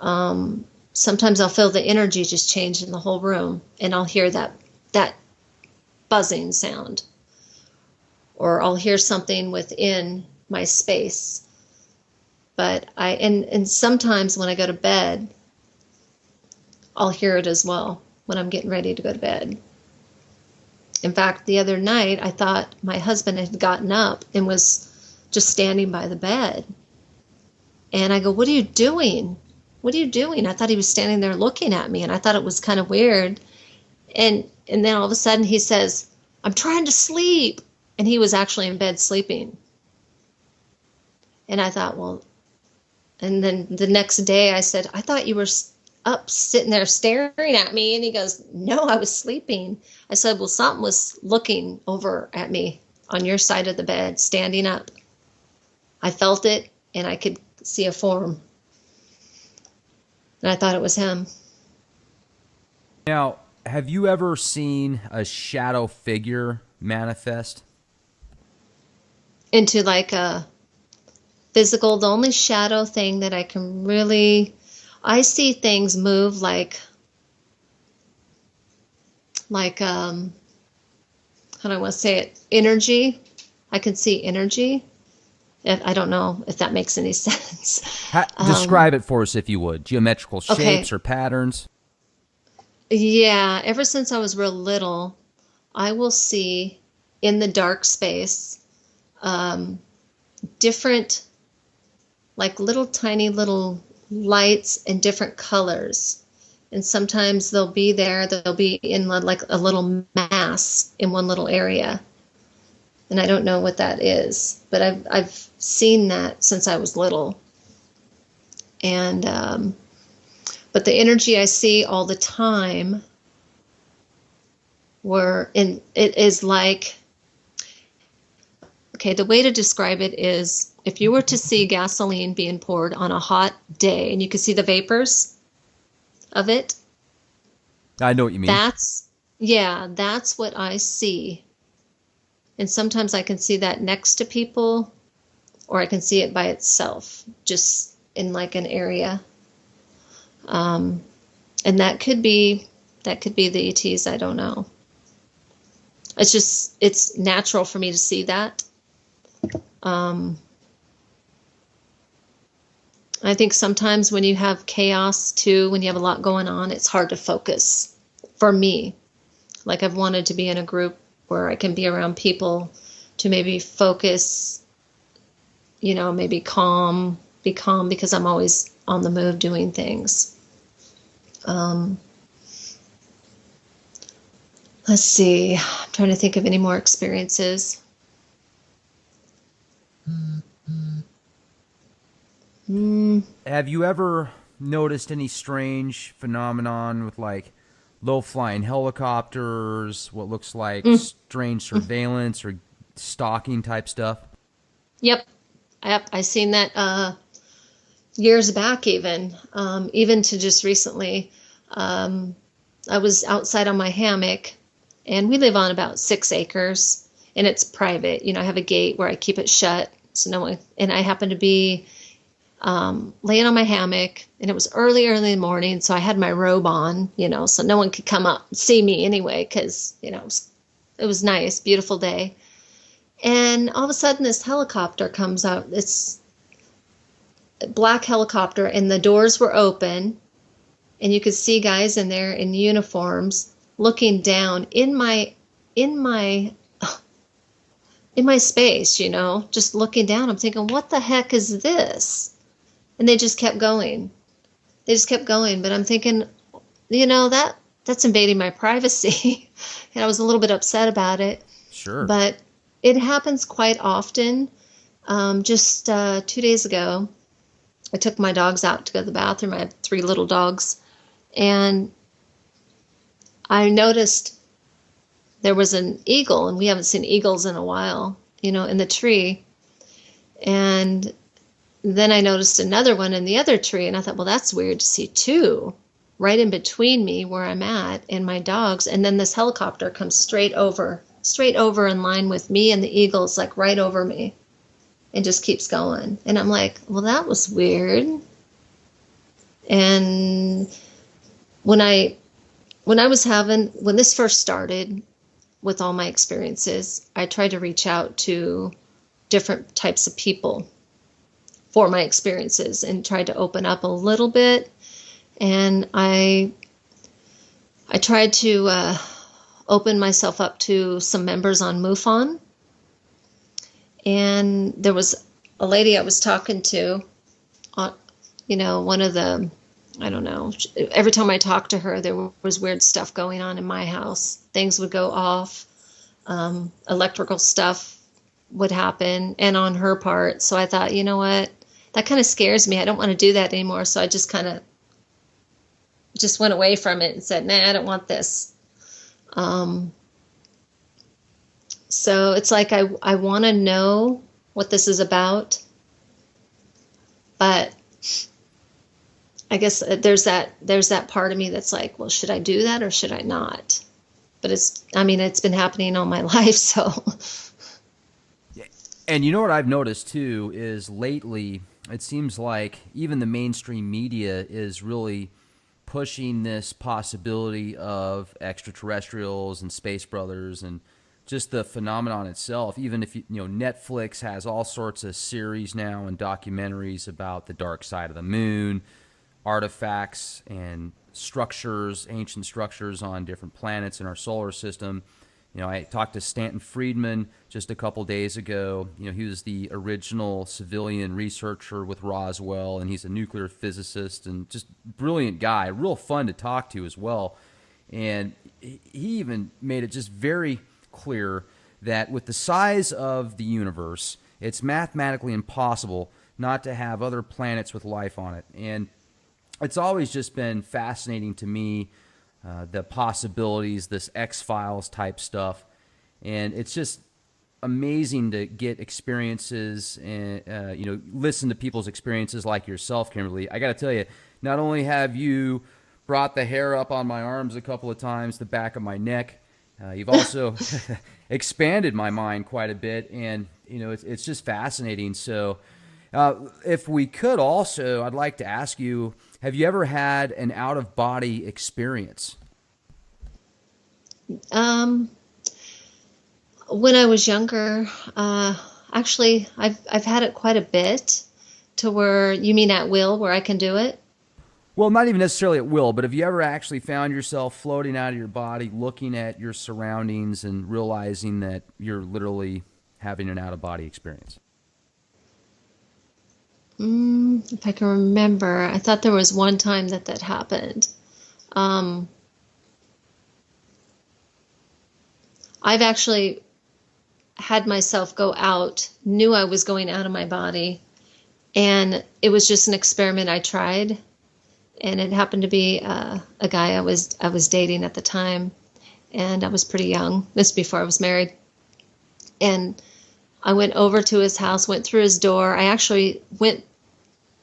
Sometimes I'll feel the energy just change in the whole room, and I'll hear that buzzing sound, or I'll hear something within my space. But and sometimes when I go to bed, I'll hear it as well when I'm getting ready to go to bed. In fact, the other night, I thought my husband had gotten up and was just standing by the bed. And I go, "What are you doing? What are you doing?" I thought he was standing there looking at me, and I thought it was kind of weird. And then all of a sudden he says, "I'm trying to sleep." And he was actually in bed sleeping. And I thought, well, and then the next day I said, "I thought you were up sitting there staring at me." And he goes, "No, I was sleeping." I said, "Well, something was looking over at me on your side of the bed, standing up. I felt it, and I could see a form." And I thought it was him. Now, have you ever seen a shadow figure manifest? Into like a physical, the only shadow thing that I can really, I see things move like how do I want to say it? Energy. I can see energy. I don't know if that makes any sense. Describe it for us, if you would. Geometrical Okay. shapes or patterns? Yeah, ever since I was real little, I will see in the dark space different, like little tiny little lights in different colors. And sometimes they'll be in like a little mass in one little area. And I don't know what that is, but I've seen that since I was little. And but the energy I see all the time it is like, okay, the way to describe it is if you were to see gasoline being poured on a hot day and you could see the vapors of it. I know what you mean. That's what I see. And sometimes I can see that next to people, or I can see it by itself, just in like an area. And that could be the ETs, I don't know. It's natural for me to see that. I think sometimes when you have chaos too, when you have a lot going on, it's hard to focus for me. Like I've wanted to be in a group where I can be around people to maybe focus, maybe be calm because I'm always on the move doing things. Let's see, I'm trying to think of any more experiences. Have you ever noticed any strange phenomenon with like low-flying helicopters, what looks like strange surveillance or stalking type stuff? Yep. I seen that years back even to just recently. I was outside on my hammock, and we live on about 6 acres, and it's private. I have a gate where I keep it shut, so no one. And I happen to be laying on my hammock, and it was early in the morning, so I had my robe on, so no one could come up and see me anyway, because it was nice, beautiful day. And all of a sudden, this helicopter comes out. It's a black helicopter, and the doors were open, and you could see guys in there in uniforms looking down in my space, just looking down. I'm thinking, what the heck is this? And they just kept going. But I'm thinking, that's invading my privacy. And I was a little bit upset about it. Sure. But it happens quite often. Just 2 days ago, I took my dogs out to go to the bathroom. I have 3 little dogs. And I noticed there was an eagle, and we haven't seen eagles in a while, in the tree. And then I noticed another one in the other tree, and I thought, well, that's weird to see 2 right in between me where I'm at and my dogs. And then this helicopter comes straight over in line with me, and the eagle's like right over me and just keeps going. And I'm like, well, that was weird. And when when this first started with all my experiences, I tried to reach out to different types of people for my experiences and tried to open up a little bit. And I tried to open myself up to some members on MUFON. And there was a lady I was talking to, one of the, I don't know, every time I talked to her, there was weird stuff going on in my house. Things would go off, electrical stuff would happen, and on her part. So I thought, you know what, that kind of scares me. I don't want to do that anymore. So I just kind of just went away from it and said, nah, I don't want this. So it's like I want to know what this is about, but I guess there's that part of me that's like, well, should I do that or should I not? But it's been happening all my life, so. And you know what I've noticed too is lately it seems like even the mainstream media is really pushing this possibility of extraterrestrials and space brothers and just the phenomenon itself. Even if Netflix has all sorts of series now and documentaries about the dark side of the moon, artifacts and structures, ancient structures on different planets in our solar system. I talked to Stanton Friedman just a couple days ago. He was the original civilian researcher with Roswell, and he's a nuclear physicist and just brilliant guy, real fun to talk to as well. And he even made it just very clear that with the size of the universe, it's mathematically impossible not to have other planets with life on it. And it's always just been fascinating to me, the possibilities, this X-Files type stuff. And it's just amazing to get experiences and, listen to people's experiences like yourself, Kimberly. I got to tell you, not only have you brought the hair up on my arms a couple of times, the back of my neck, you've also expanded my mind quite a bit. And, it's just fascinating. So if we could also, I'd like to ask you, have you ever had an out-of-body experience? When I was younger, actually, I've had it quite a bit. To where, you mean at will, where I can do it? Well, not even necessarily at will, but have you ever actually found yourself floating out of your body, looking at your surroundings and realizing that you're literally having an out-of-body experience? If I can remember, I thought there was one time that happened. I've actually had myself go out, knew I was going out of my body, and it was just an experiment I tried. And it happened to be a guy I was dating at the time, and I was pretty young. This before I was married. And I went over to his house, went through his door. I actually went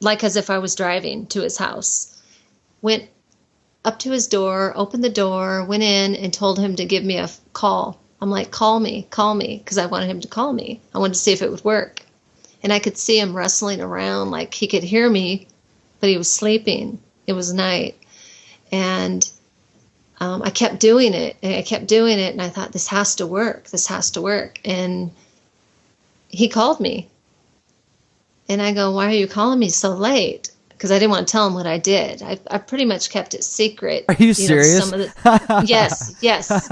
like as if I was driving to his house. Went up to his door, opened the door, went in and told him to give me a call. I'm like, call me, because I wanted him to call me. I wanted to see if it would work. And I could see him wrestling around like he could hear me, but he was sleeping. It was night. And I kept doing it, and I thought, this has to work. And he called me. And I go, why are you calling me so late? Because I didn't want to tell him what I did. I pretty much kept it secret. Are you serious? Yes.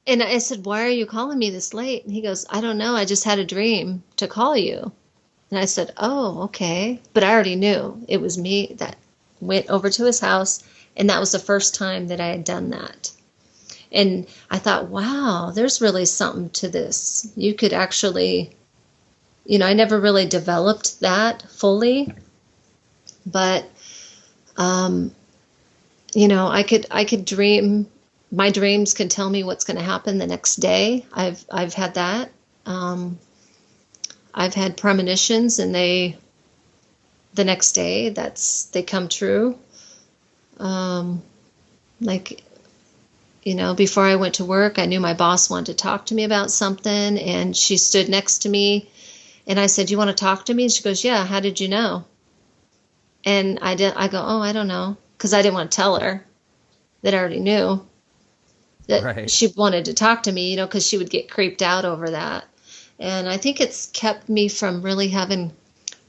And I said, why are you calling me this late? And he goes, I don't know. I just had a dream to call you. And I said, oh, okay. But I already knew it was me that went over to his house. And that was the first time that I had done that. And I thought, wow, there's really something to this. You could actually, I never really developed that fully. But, I could dream. My dreams can tell me what's going to happen the next day. I've had that. I've had premonitions, and the next day they come true. Before I went to work, I knew my boss wanted to talk to me about something, and she stood next to me, and I said, you want to talk to me? And she goes, yeah, how did you know? And I go, oh, I don't know. Because I didn't want to tell her that I already knew that Right. she wanted to talk to me, because she would get creeped out over that. And I think it's kept me from really having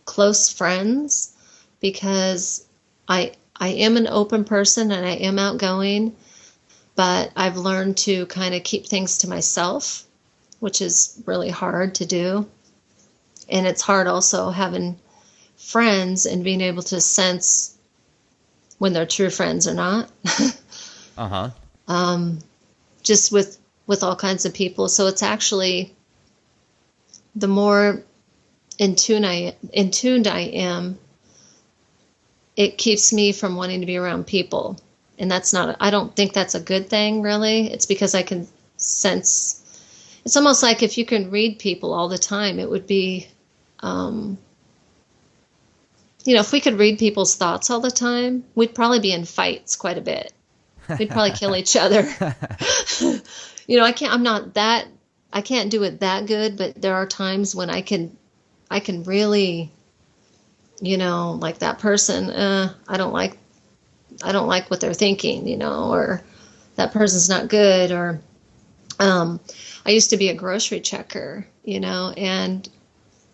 close friends because I am an open person and I am outgoing, but I've learned to kind of keep things to myself, which is really hard to do. And it's hard also having friends and being able to sense when they're true friends or not. Uh-huh. Just with all kinds of people. So it's actually the more tuned I am, it keeps me from wanting to be around people. And that's not, I don't think that's a good thing, really. It's because I can sense, it's almost like if you can read people all the time, it would be, if we could read people's thoughts all the time, we'd probably be in fights quite a bit. We'd probably kill each other. I can't do it that good, but there are times when I can really, like that person, I don't like what they're thinking, or that person's not good. Or, I used to be a grocery checker, and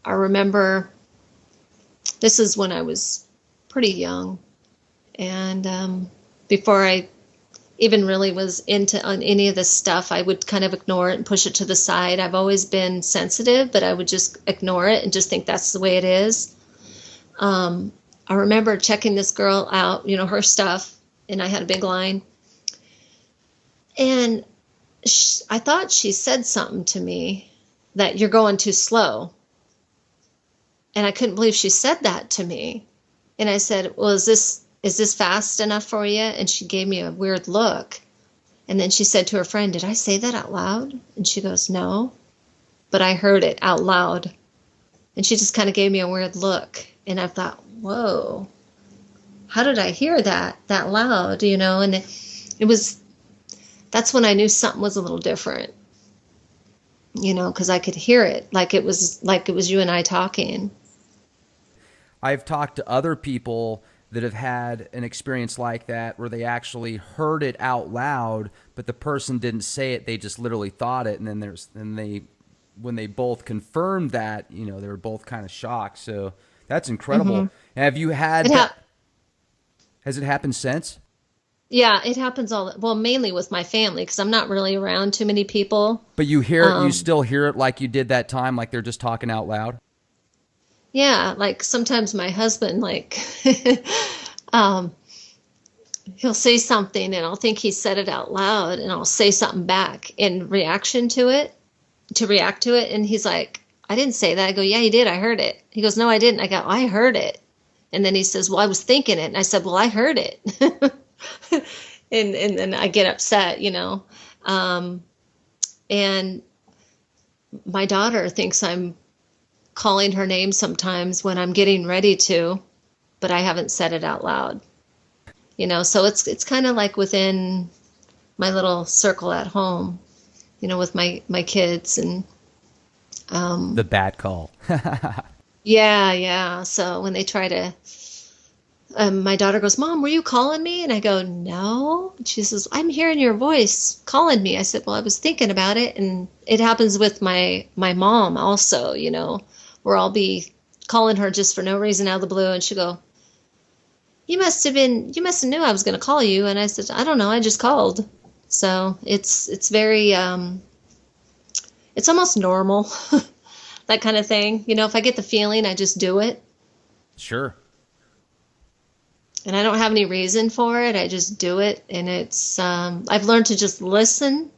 I remember this is when I was pretty young, and, before I even really was into on any of this stuff, I would kind of ignore it and push it to the side. I've always been sensitive, but I would just ignore it and just think that's the way it is. I remember checking this girl out, her stuff, and I had a big line. And I thought she said something to me that you're going too slow. And I couldn't believe she said that to me. And I said, well, is this fast enough for you? And she gave me a weird look. And then she said to her friend, did I say that out loud? And she goes, no, but I heard it out loud. And she just kind of gave me a weird look. And I thought, whoa, how did I hear that loud? And that's when I knew something was a little different, because I could hear it like it was you and I talking. I've talked to other people that have had an experience like that where they actually heard it out loud, but the person didn't say it. They just literally thought it. And then when they both confirmed that, they were both kind of shocked. So that's incredible. Mm-hmm. Have you had that? Has it happened since? Yeah, it happens mainly with my family because I'm not really around too many people. But you hear it, you still hear it like you did that time, like they're just talking out loud? Yeah, like sometimes my husband, like, he'll say something and I'll think he said it out loud and I'll say something back in reaction to it, to react to it. And he's like, I didn't say that. I go, yeah, you did. I heard it. He goes, no, I didn't. I go, I heard it. And then he says, well, I was thinking it. And I said, well, I heard it. and then I get upset, and my daughter thinks I'm calling her name sometimes when I'm getting ready to, but I haven't said it out loud. So it's kind of like within my little circle at home, with my kids and The bad call. yeah. So when they try to, my daughter goes, Mom, were you calling me? And I go, no. And she says, I'm hearing your voice calling me. I said, well, I was thinking about it. And it happens with my mom also, where I'll be calling her just for no reason out of the blue. And she'll go, you must have knew I was going to call you. And I said, I don't know. I just called. So it's very, it's almost normal, that kind of thing. If I get the feeling, I just do it. Sure. And I don't have any reason for it. I just do it. And it's, I've learned to just listen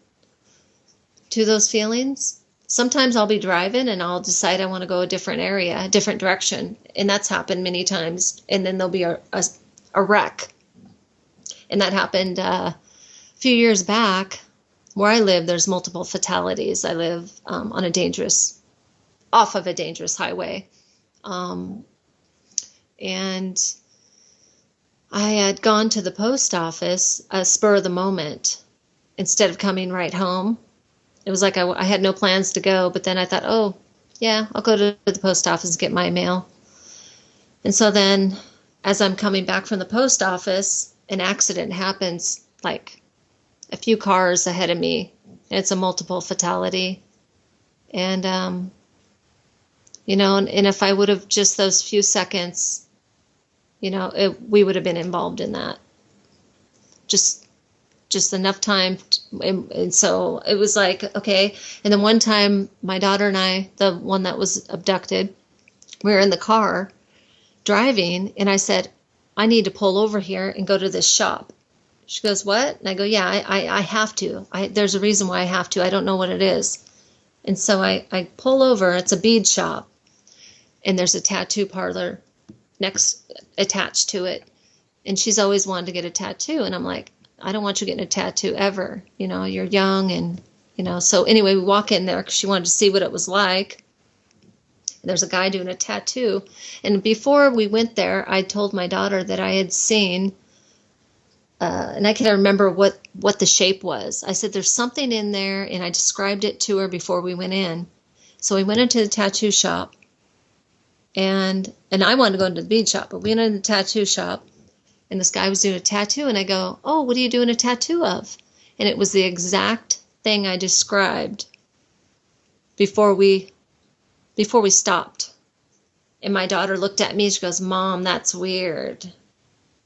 to those feelings. Sometimes I'll be driving and I'll decide I want to go a different area, a different direction. And that's happened many times. And then there'll be a wreck. And that happened a few years back. Where I live, there's multiple fatalities. I live off of a dangerous highway. And I had gone to the post office a spur of the moment instead of coming right home. It was like I had no plans to go, but then I thought, oh, yeah, I'll go to the post office and get my mail. And so then as I'm coming back from the post office, an accident happens like a few cars ahead of me. It's a multiple fatality. And, and if I would have just those few seconds, we would have been involved in that. Just enough time. And so it was like, okay. And then one time, my daughter and I, the one that was abducted, we were in the car driving, and I said, I need to pull over here and go to this shop. She goes, what? And I go, yeah, I have to. There's a reason why I have to. I don't know what it is. And so I pull over. It's a bead shop, and there's a tattoo parlor attached to it. And she's always wanted to get a tattoo. And I'm like, I don't want you getting a tattoo ever. You're young. And, so anyway, we walk in there because she wanted to see what it was like. There's a guy doing a tattoo. And before we went there, I told my daughter that I had seen, and I can't remember what the shape was. I said, there's something in there, and I described it to her before we went in. So we went into the tattoo shop, and I wanted to go into the bead shop, but we went into the tattoo shop, and this guy was doing a tattoo, and I go, oh, what are you doing a tattoo of? And it was the exact thing I described before we stopped. And my daughter looked at me, she goes, Mom, that's weird.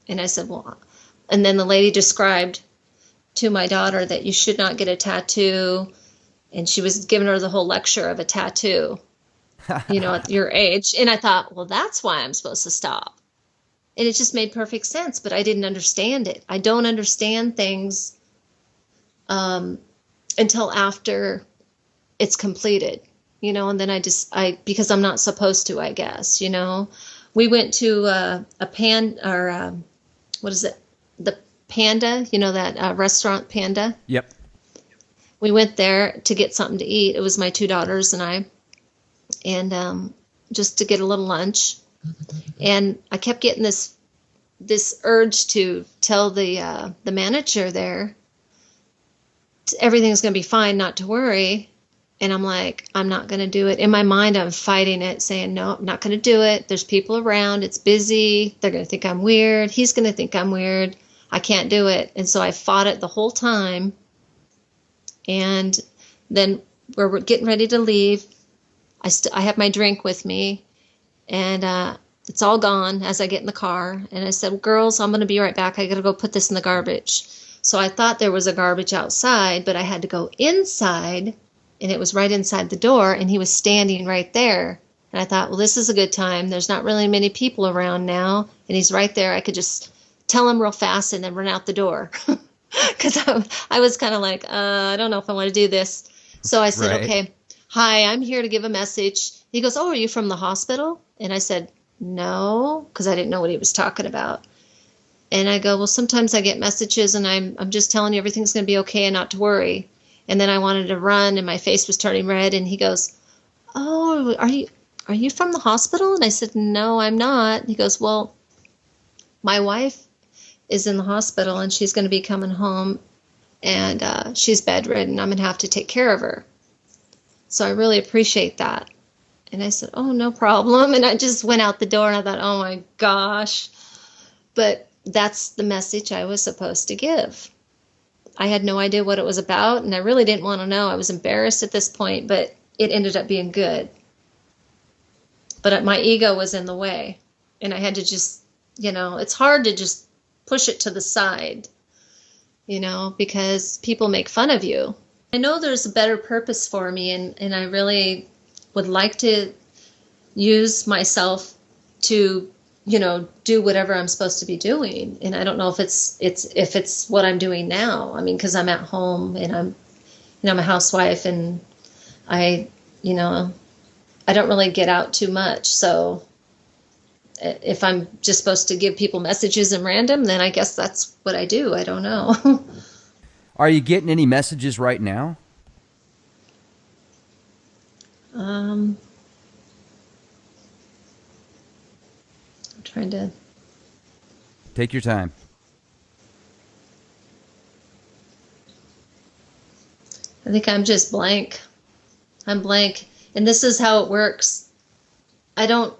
And I said, well, and then the lady described to my daughter that you should not get a tattoo. And she was giving her the whole lecture of a tattoo, at your age. And I thought, well, that's why I'm supposed to stop. And it just made perfect sense, but I didn't understand it. I don't understand things until after it's completed. And then because I'm not supposed to, I guess, we went to what is it? The Panda, that restaurant Panda. Yep. We went there to get something to eat. It was my two daughters and I, and just to get a little lunch. And I kept getting this urge to tell the manager there, everything's going to be fine, not to worry. And I'm like, I'm not going to do it. In my mind, I'm fighting it, saying, no, I'm not going to do it. There's people around. It's busy. They're going to think I'm weird. He's going to think I'm weird. I can't do it. And so I fought it the whole time. And then we're getting ready to leave. I have my drink with me. And it's all gone as I get in the car. And I said, girls, I'm going to be right back. I got to go put this in the garbage. So I thought there was a garbage outside, but I had to go inside. And it was right inside the door, and he was standing right there. And I thought, well, this is a good time. There's not really many people around now, and he's right there. I could just tell him real fast and then run out the door. Because I was kind of like, I don't know if I want to do this. So I said, right. Okay, hi, I'm here to give a message. He goes, oh, are you from the hospital? And I said, no, because I didn't know what he was talking about. And I go, well, sometimes I get messages, and I'm just telling you everything's going to be okay and not to worry. And then I wanted to run, and my face was turning red. And he goes, oh, are you from the hospital? And I said, no, I'm not. He goes, well, my wife is in the hospital, and she's going to be coming home, and she's bedridden. I'm going to have to take care of her. So I really appreciate that. And I said, oh, no problem. And I just went out the door, and I thought, oh, my gosh. But that's the message I was supposed to give. I had no idea what it was about, and I really didn't want to know. I was embarrassed at this point, but it ended up being good. But my ego was in the way, and I had to just, it's hard to just push it to the side, because people make fun of you. I know there's a better purpose for me, and I really would like to use myself to do whatever I'm supposed to be doing. And I don't know if it's what I'm doing now. I mean, because I'm at home, and I'm a housewife, and I don't really get out too much. So if I'm just supposed to give people messages and random, then I guess that's what I do. I don't know. Are you getting any messages right now? I'm trying to... Take your time. I think I'm just blank. I'm blank. And this is how it works. I don't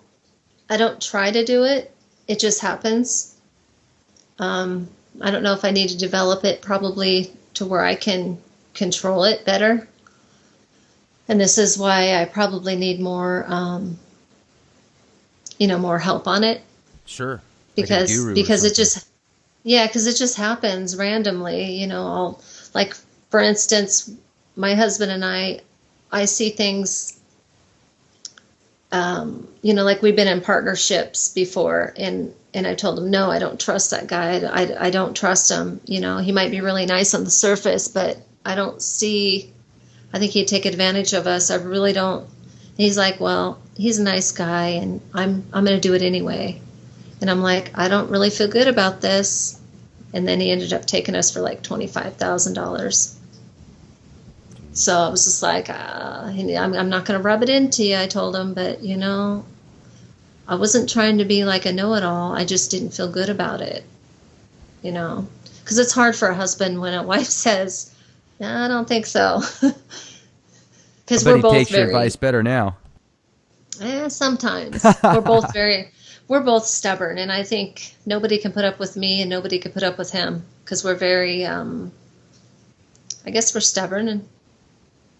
try to do it. it just happens. I don't know if I need to develop it probably to where I can control it better. And this is why I probably need more, more help on it. Sure. Like a Because guru or because it something. just yeah, because it just happens randomly. I'll, like, for instance, my husband and I see things. Like, we've been in partnerships before, and I told him, no, I don't trust that guy. I don't trust him. He might be really nice on the surface, but I think he'd take advantage of us. I really don't. He's like, well, he's a nice guy, and I'm going to do it anyway. And I'm like, I don't really feel good about this. And then he ended up taking us for like $25,000. So I was just like, I'm not going to rub it into you, I told him. But, I wasn't trying to be like a know-it-all. I just didn't feel good about it, Because it's hard for a husband when a wife says, no, I don't think so. I Because bet we're he both takes your very, advice better now. sometimes. We're both stubborn. And I think nobody can put up with me and nobody can put up with him. Because we're very, I guess we're stubborn, and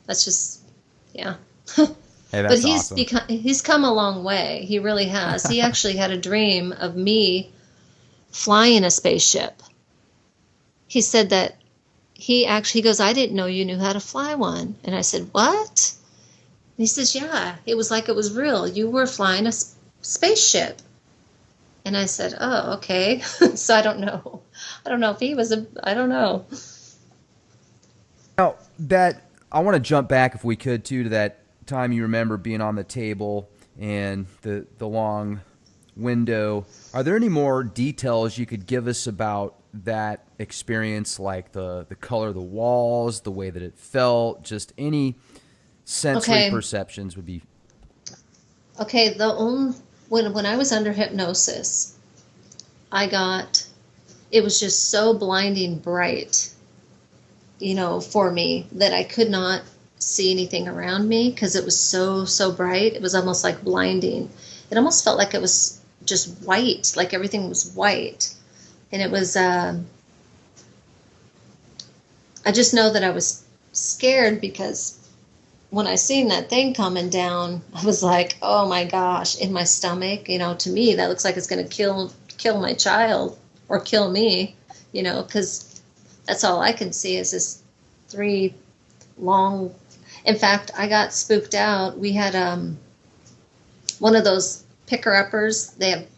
that's just, yeah. Hey, But that's awesome. he's come a long way. He really has. He actually had a dream of me flying a spaceship. He said that he goes, I didn't know you knew how to fly one. And I said, what? And he says, yeah, it was like it was real. You were flying a spaceship. And I said, oh, okay. So I don't know. I don't know if he was I don't know. Now, I want to jump back, if we could, too, to that time you remember being on the table and the long window. Are there any more details you could give us about that experience, like the color of the walls, the way that it felt, just any sensory Okay. perceptions would be. Okay. When I was under hypnosis, it was just so blinding bright, for me, that I could not see anything around me because it was so bright. It was almost like blinding. It almost felt like it was just white, like everything was white. And it was, I just know that I was scared because when I seen that thing coming down, I was like, oh my gosh, in my stomach, to me, that looks like it's going to kill my child or kill me, because that's all I can see is this 3 long. In fact, I got spooked out. We had one of those picker-uppers.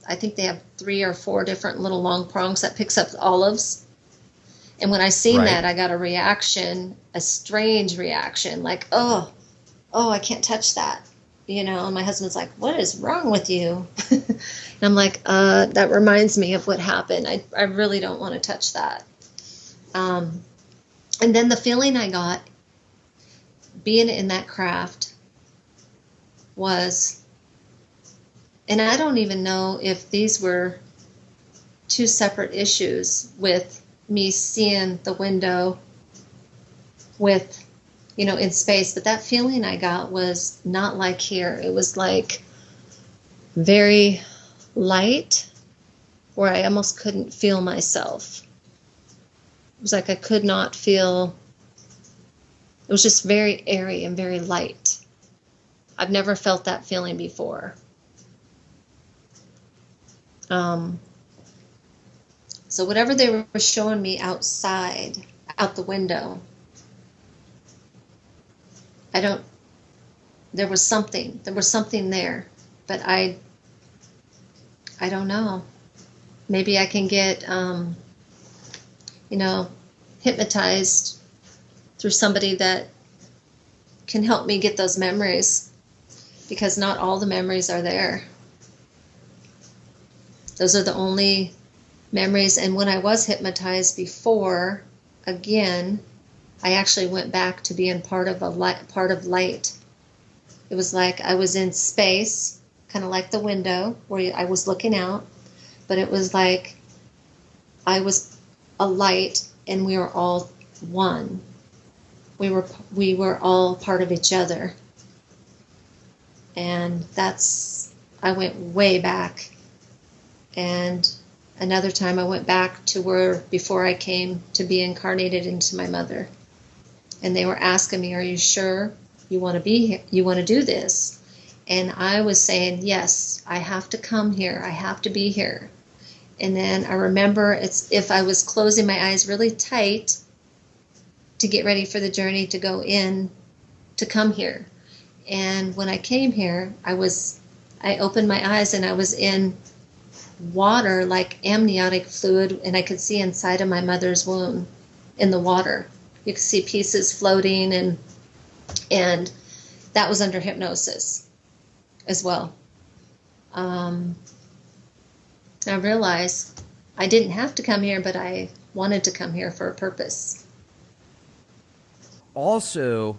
I think they have 3 or 4 different little long prongs that picks up olives. And when I seen Right. that, I got a strange reaction, like, oh, I can't touch that. And my husband's like, what is wrong with you? And I'm like, that reminds me of what happened. I really don't want to touch that. And then the feeling I got being in that craft was, and I don't even know if these were 2 separate issues, with me seeing the window with, in space, but that feeling I got was not like here. It was like very light, where I almost couldn't feel myself. It was like I could not feel. It was just very airy and very light. I've never felt that feeling before. So whatever they were showing me outside, out the window, there was something there, but I don't know. Maybe I can get, hypnotized through somebody that can help me get those memories, because not all the memories are there. Those are the only memories. And when I was hypnotized before, again, I actually went back to being part of light. It was like I was in space, kind of like the window where I was looking out, but it was like I was a light and we were all one. We were all part of each other. And I went way back. And another time I went back to where before I came to be incarnated into my mother. And they were asking me, are you sure you want to be here? You want to do this? And I was saying, yes, I have to come here. I have to be here. And then I remember it's if I was closing my eyes really tight to get ready for the journey to go in to come here. And when I came here, I opened my eyes and I was in water, like amniotic fluid, and I could see inside of my mother's womb in the water. You could see pieces floating, and that was under hypnosis as well. I realized I didn't have to come here, but I wanted to come here for a purpose. Also,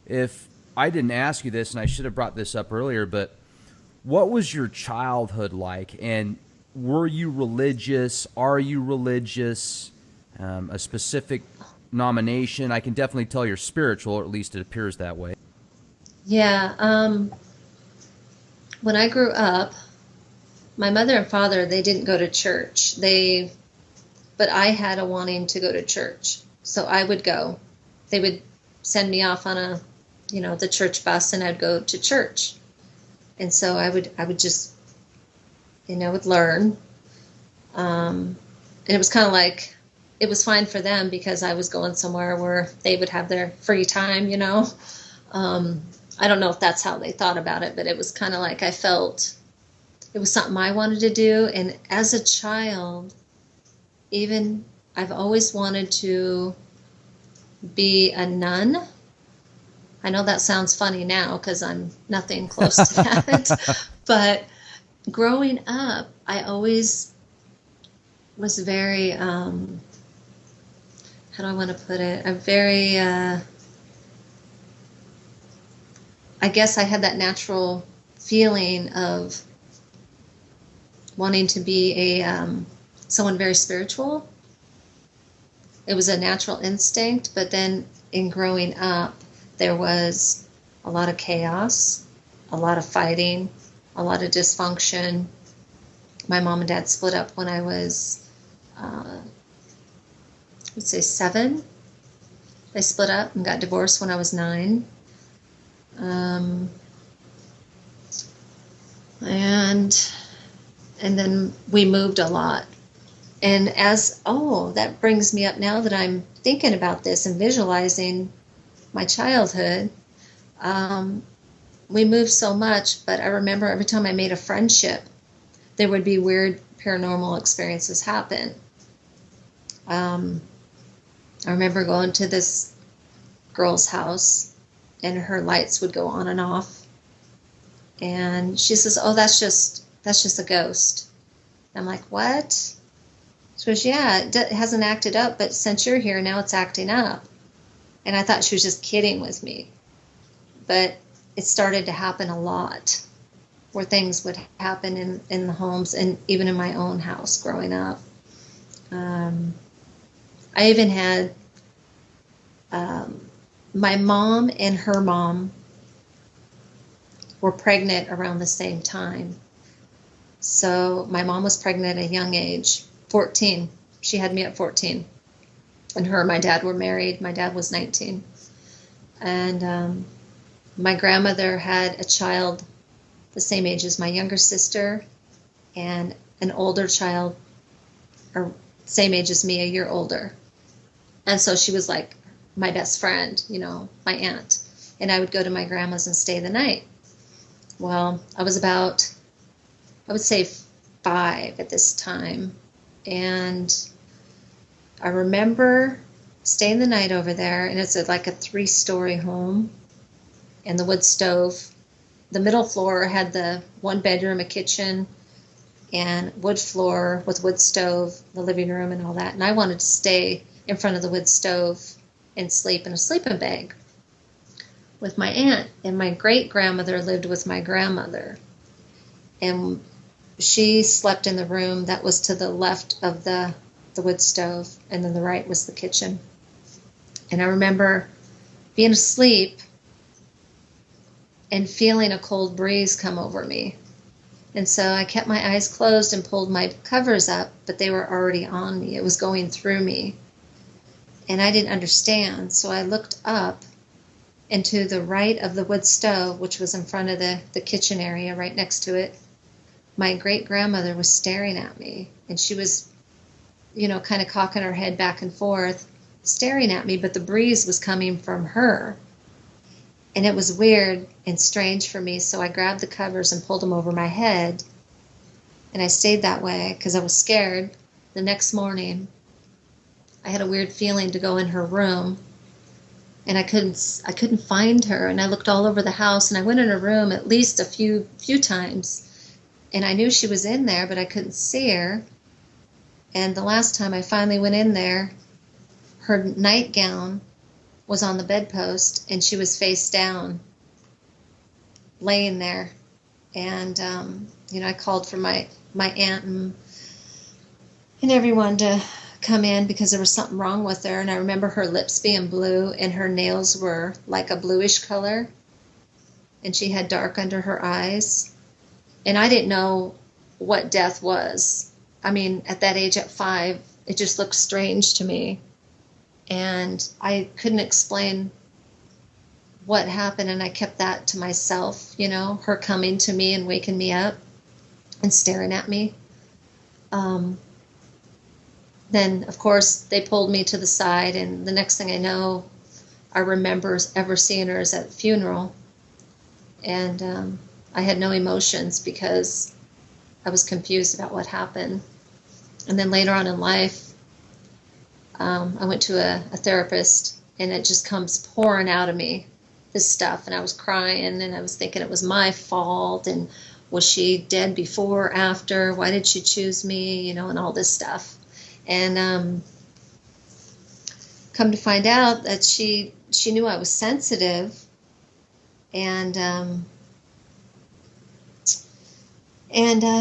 if I didn't ask you this, and I should have brought this up earlier, but what was your childhood like? And were you religious? Are you religious? A specific nomination? I can definitely tell you're spiritual, or at least it appears that way. Yeah. When I grew up, my mother and father, they didn't go to church. But I had a wanting to go to church. So I would go. They would send me off on the church bus, and I'd go to church. And so I would just, would learn. And it was kind of like, it was fine for them because I was going somewhere where they would have their free time, I don't know if that's how they thought about it, but it was kind of like I felt it was something I wanted to do. And as a child, even I've always wanted to be a nun. I know that sounds funny now because I'm nothing close to that. But growing up, I always was very, how do I want to put it? A very, I guess I had that natural feeling of wanting to be someone very spiritual. It was a natural instinct, but then in growing up, there was a lot of chaos, a lot of fighting, a lot of dysfunction. My mom and dad split up when I was, I would say 7. They split up and got divorced when I was 9. And then we moved a lot. And that brings me up now that I'm thinking about this and visualizing my childhood. We moved so much, but I remember every time I made a friendship, there would be weird paranormal experiences happen. I remember going to this girl's house, and her lights would go on and off. And she says, "Oh, that's just a ghost." I'm like, "What?" She goes, "Yeah, it hasn't acted up, but since you're here, now it's acting up." And I thought she was just kidding with me. But it started to happen a lot, where things would happen in the homes and even in my own house growing up. I even had my mom and her mom were pregnant around the same time. So my mom was pregnant at a young age, 14. She had me at 14. And her and my dad were married. My dad was 19. And my grandmother had a child the same age as my younger sister, and an older child, or same age as me, a year older. And so she was like my best friend, my aunt. And I would go to my grandma's and stay the night. Well, I was about, I would say 5 at this time. And I remember staying the night over there, and it's like a 3-story home, and the wood stove. The middle floor had the 1 bedroom, a kitchen, and wood floor with wood stove, the living room and all that. And I wanted to stay in front of the wood stove and sleep in a sleeping bag with my aunt. And my great-grandmother lived with my grandmother. And she slept in the room that was to the left of the wood stove, and then the right was the kitchen. And I remember being asleep and feeling a cold breeze come over me. And so I kept my eyes closed and pulled my covers up, but they were already on me. It was going through me. And I didn't understand. So I looked up, and to the right of the wood stove, which was in front of the kitchen area right next to it, my great-grandmother was staring at me. And she was, kind of cocking her head back and forth, staring at me, but the breeze was coming from her. And it was weird and strange for me, so I grabbed the covers and pulled them over my head. And I stayed that way because I was scared. The next morning, I had a weird feeling to go in her room, and I couldn't find her. And I looked all over the house, and I went in her room at least a few times, and I knew she was in there, but I couldn't see her. And the last time I finally went in there, her nightgown was on the bedpost, and she was face down, laying there. And I called for my aunt and everyone to come in because there was something wrong with her. And I remember her lips being blue, and her nails were like a bluish color, and she had dark under her eyes. And I didn't know what death was. I mean, at that age, at 5, it just looked strange to me. And I couldn't explain what happened, and I kept that to myself, her coming to me and waking me up and staring at me. Then, of course, they pulled me to the side, and the next thing I know, I remember ever seeing her is at the funeral. And I had no emotions because I was confused about what happened. And then later on in life, I went to a therapist, and it just comes pouring out of me, this stuff. And I was crying, and I was thinking it was my fault. And was she dead before or after? Why did she choose me? And all this stuff. And come to find out that she knew I was sensitive. And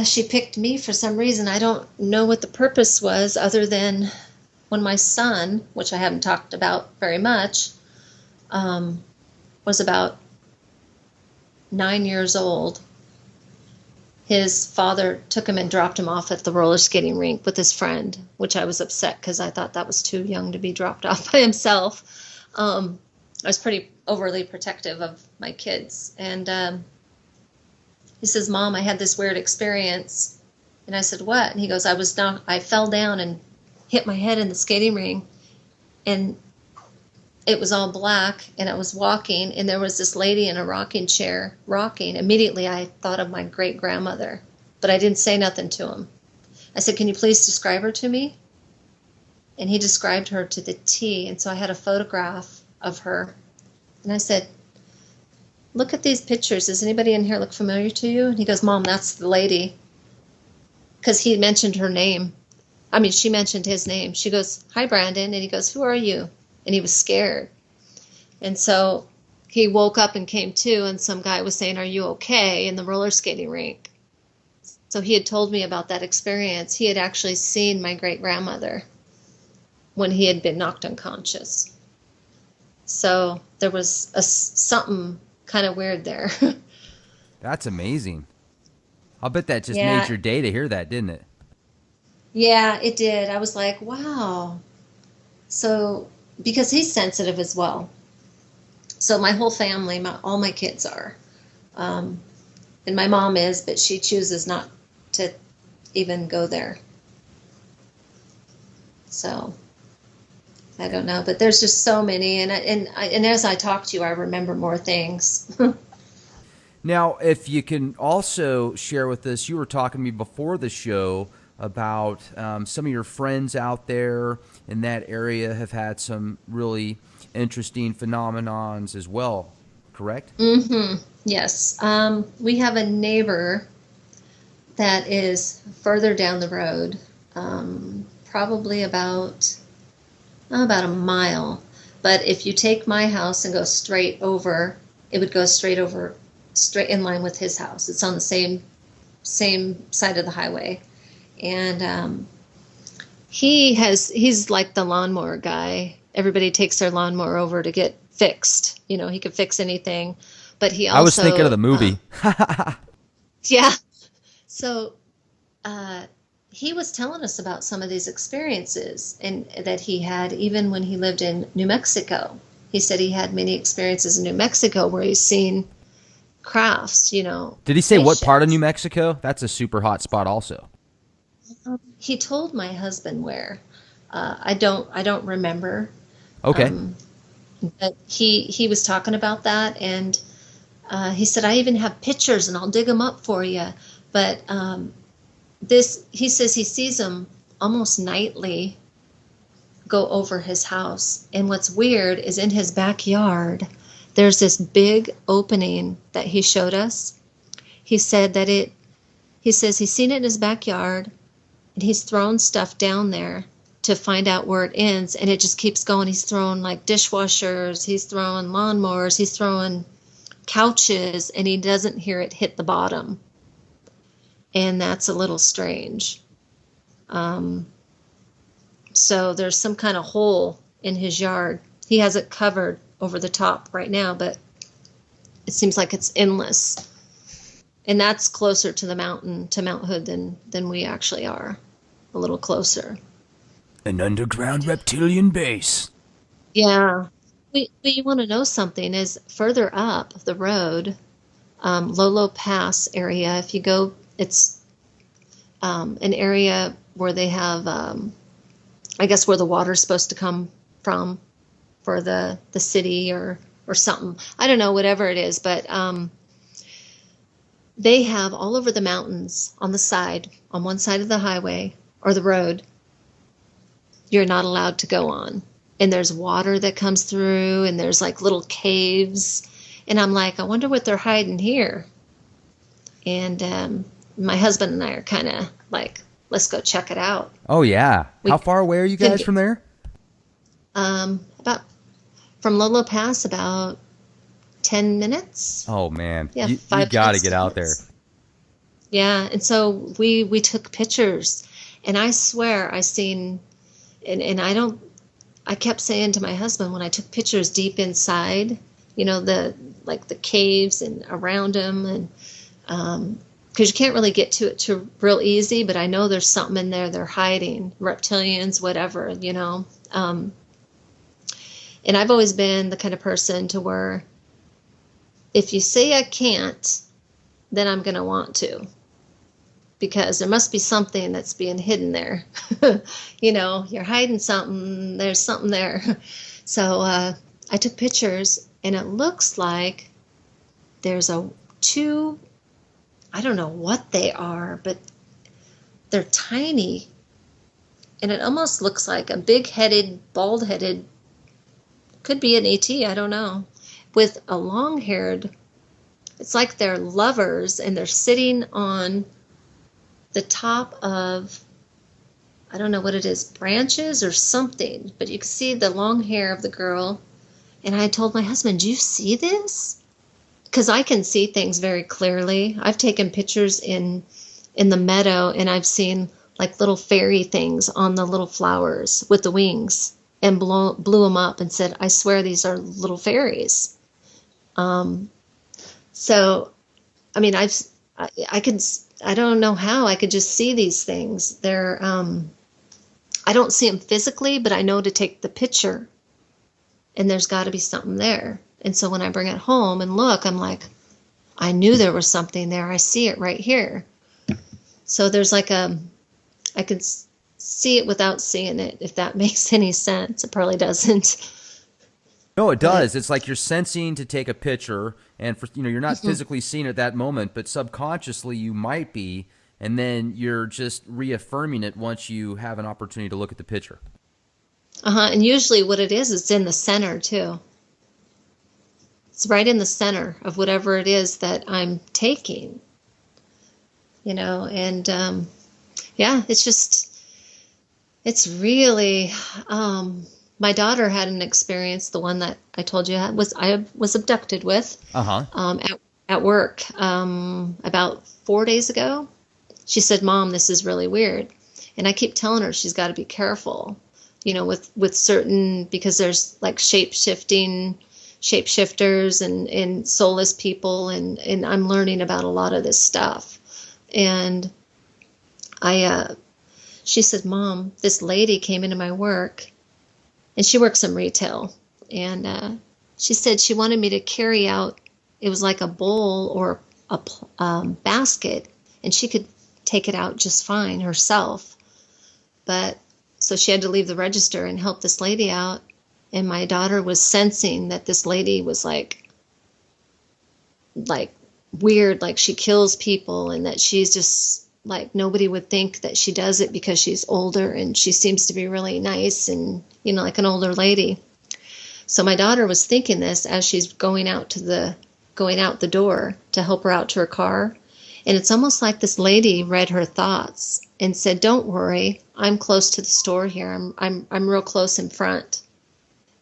she picked me for some reason. I don't know what the purpose was, other than when my son, which I haven't talked about very much, was about 9 years old. His father took him and dropped him off at the roller skating rink with his friend, which I was upset because I thought that was too young to be dropped off by himself. I was pretty overly protective of my kids. And he says, "Mom, I had this weird experience." And I said, "What?" And he goes, I fell down and hit my head in the skating ring, and it was all black, and I was walking, and there was this lady in a rocking chair rocking. Immediately I thought of my great-grandmother, but I didn't say nothing to him. I said, "Can you please describe her to me?" And he described her to the T, and so I had a photograph of her. And I said, "Look at these pictures. Does anybody in here look familiar to you?" And he goes, "Mom, that's the lady." Because he mentioned her name. I mean, she mentioned his name. She goes, "Hi, Brandon." And he goes, "Who are you?" And he was scared. And so he woke up and came to, and some guy was saying, "Are you okay?" in the roller skating rink. So he had told me about that experience. He had actually seen my great-grandmother when he had been knocked unconscious. So there was something kind of weird there. That's amazing. I'll bet that just Yeah. made your day to hear that, didn't it? Yeah, it did. I was like, wow. So, because he's sensitive as well. So my whole family, all my kids are. And my mom is, but she chooses not to even go there. So, I don't know. But there's just so many. And as I talk to you, I remember more things. Now, if you can also share with us, you were talking to me before the show about some of your friends out there in that area have had some really interesting phenomenons as well, correct? Mm-hmm. Yes. We have a neighbor that is further down the road, probably about a mile. But if you take my house and go straight over, it would go straight in line with his house. It's on the same side of the highway. And he's like the lawnmower guy. Everybody takes their lawnmower over to get fixed. He could fix anything. But he also, I was thinking of the movie. yeah. So uh, he was telling us about some of these experiences and that he had even when he lived in New Mexico. He said he had many experiences in New Mexico where he's seen crafts, Did he say what part of New spaceships. Mexico? That's a super hot spot also. He told my husband where. I don't remember. Okay. Um, but he was talking about that, and he said I even have pictures, and I'll dig them up for you. But this he says he sees them almost nightly go over his house. And what's weird is in his backyard, there's this big opening that he showed us. He said that he says he's seen it in his backyard and he's thrown stuff down there to find out where it ends. And it just keeps going. He's throwing like dishwashers, he's throwing lawnmowers, he's throwing couches, and he doesn't hear it hit the bottom. And that's a little strange. Um, So there's some kind of hole in his yard. He has it covered over the top right now, but it seems like it's endless. And that's closer to the mountain, to Mount Hood, than we actually are. A little closer. An underground reptilian base. Yeah. But you want to know something is further up the road, Lolo Pass area, if you go, it's an area where they have, I guess, where the water's supposed to come from for the city or something. I don't know, whatever it is, but they have all over the mountains on the side, on one side of the highway or the road, you're not allowed to go on. And there's water that comes through, and there's like little caves. And I'm like, I wonder what they're hiding here. And my husband and I are kind of like, let's go check it out. Oh yeah. We How far away are you guys from there? about from Lolo Pass, about 10 minutes. Oh man. Yeah, You 5 got to minutes, get 10 out there. minutes. Yeah, and so we took pictures, and I swear I seen, and I kept saying to my husband when I took pictures deep inside, the like the caves and around them, and because you can't really get to it too real easy, but I know there's something in there they're hiding, reptilians, whatever. And I've always been the kind of person to where if you say I can't, then I'm going to want to, because there must be something that's being hidden there. You're hiding something, there's something there. So I took pictures, and it looks like there's two, I don't know what they are, but they're tiny. And it almost looks like a big-headed, bald-headed, could be an ET, I don't know, with a long-haired, it's like they're lovers, and they're sitting on the top of, I don't know what it is, branches or something, but you can see the long hair of the girl. And I told my husband, do you see this? Because I can see things very clearly. I've taken pictures in the meadow, and I've seen like little fairy things on the little flowers with the wings, and blew them up and said, I swear these are little fairies. So, I mean, I don't know how I could just see these things. I don't see them physically, but I know to take the picture, and there's got to be something there. And so when I bring it home and look, I'm like, I knew there was something there. I see it right here. So there's like I could see it without seeing it, if that makes any sense. It probably doesn't. No, it But does. It's like you're sensing to take a picture, and you're not physically seeing it at that moment, but subconsciously you might be, and then you're just reaffirming it once you have an opportunity to look at the picture. and usually what it is, it's in the center too. It's right in the center of whatever it is that I'm taking, and yeah, it's really, my daughter had an experience, the one that I told you I was abducted with, Uh huh. at work, about 4 days ago. She said, Mom, this is really weird. And I keep telling her she's got to be careful, with certain, because there's like shapeshifters and soulless people, and I'm learning about a lot of this stuff. And she said, Mom, this lady came into my work, and she works in retail. And she said she wanted me to carry out, it was like a bowl or a basket, and she could take it out just fine herself. But so she had to leave the register and help this lady out. And my daughter was sensing that this lady was like weird, like she kills people, and that she's just like, nobody would think that she does it because she's older and she seems to be really nice and, you know, like an older lady. So my daughter was thinking this as she's going out the door to help her out to her car. And it's almost like this lady read her thoughts and said, "Don't worry, I'm close to the store here. I'm real close in front."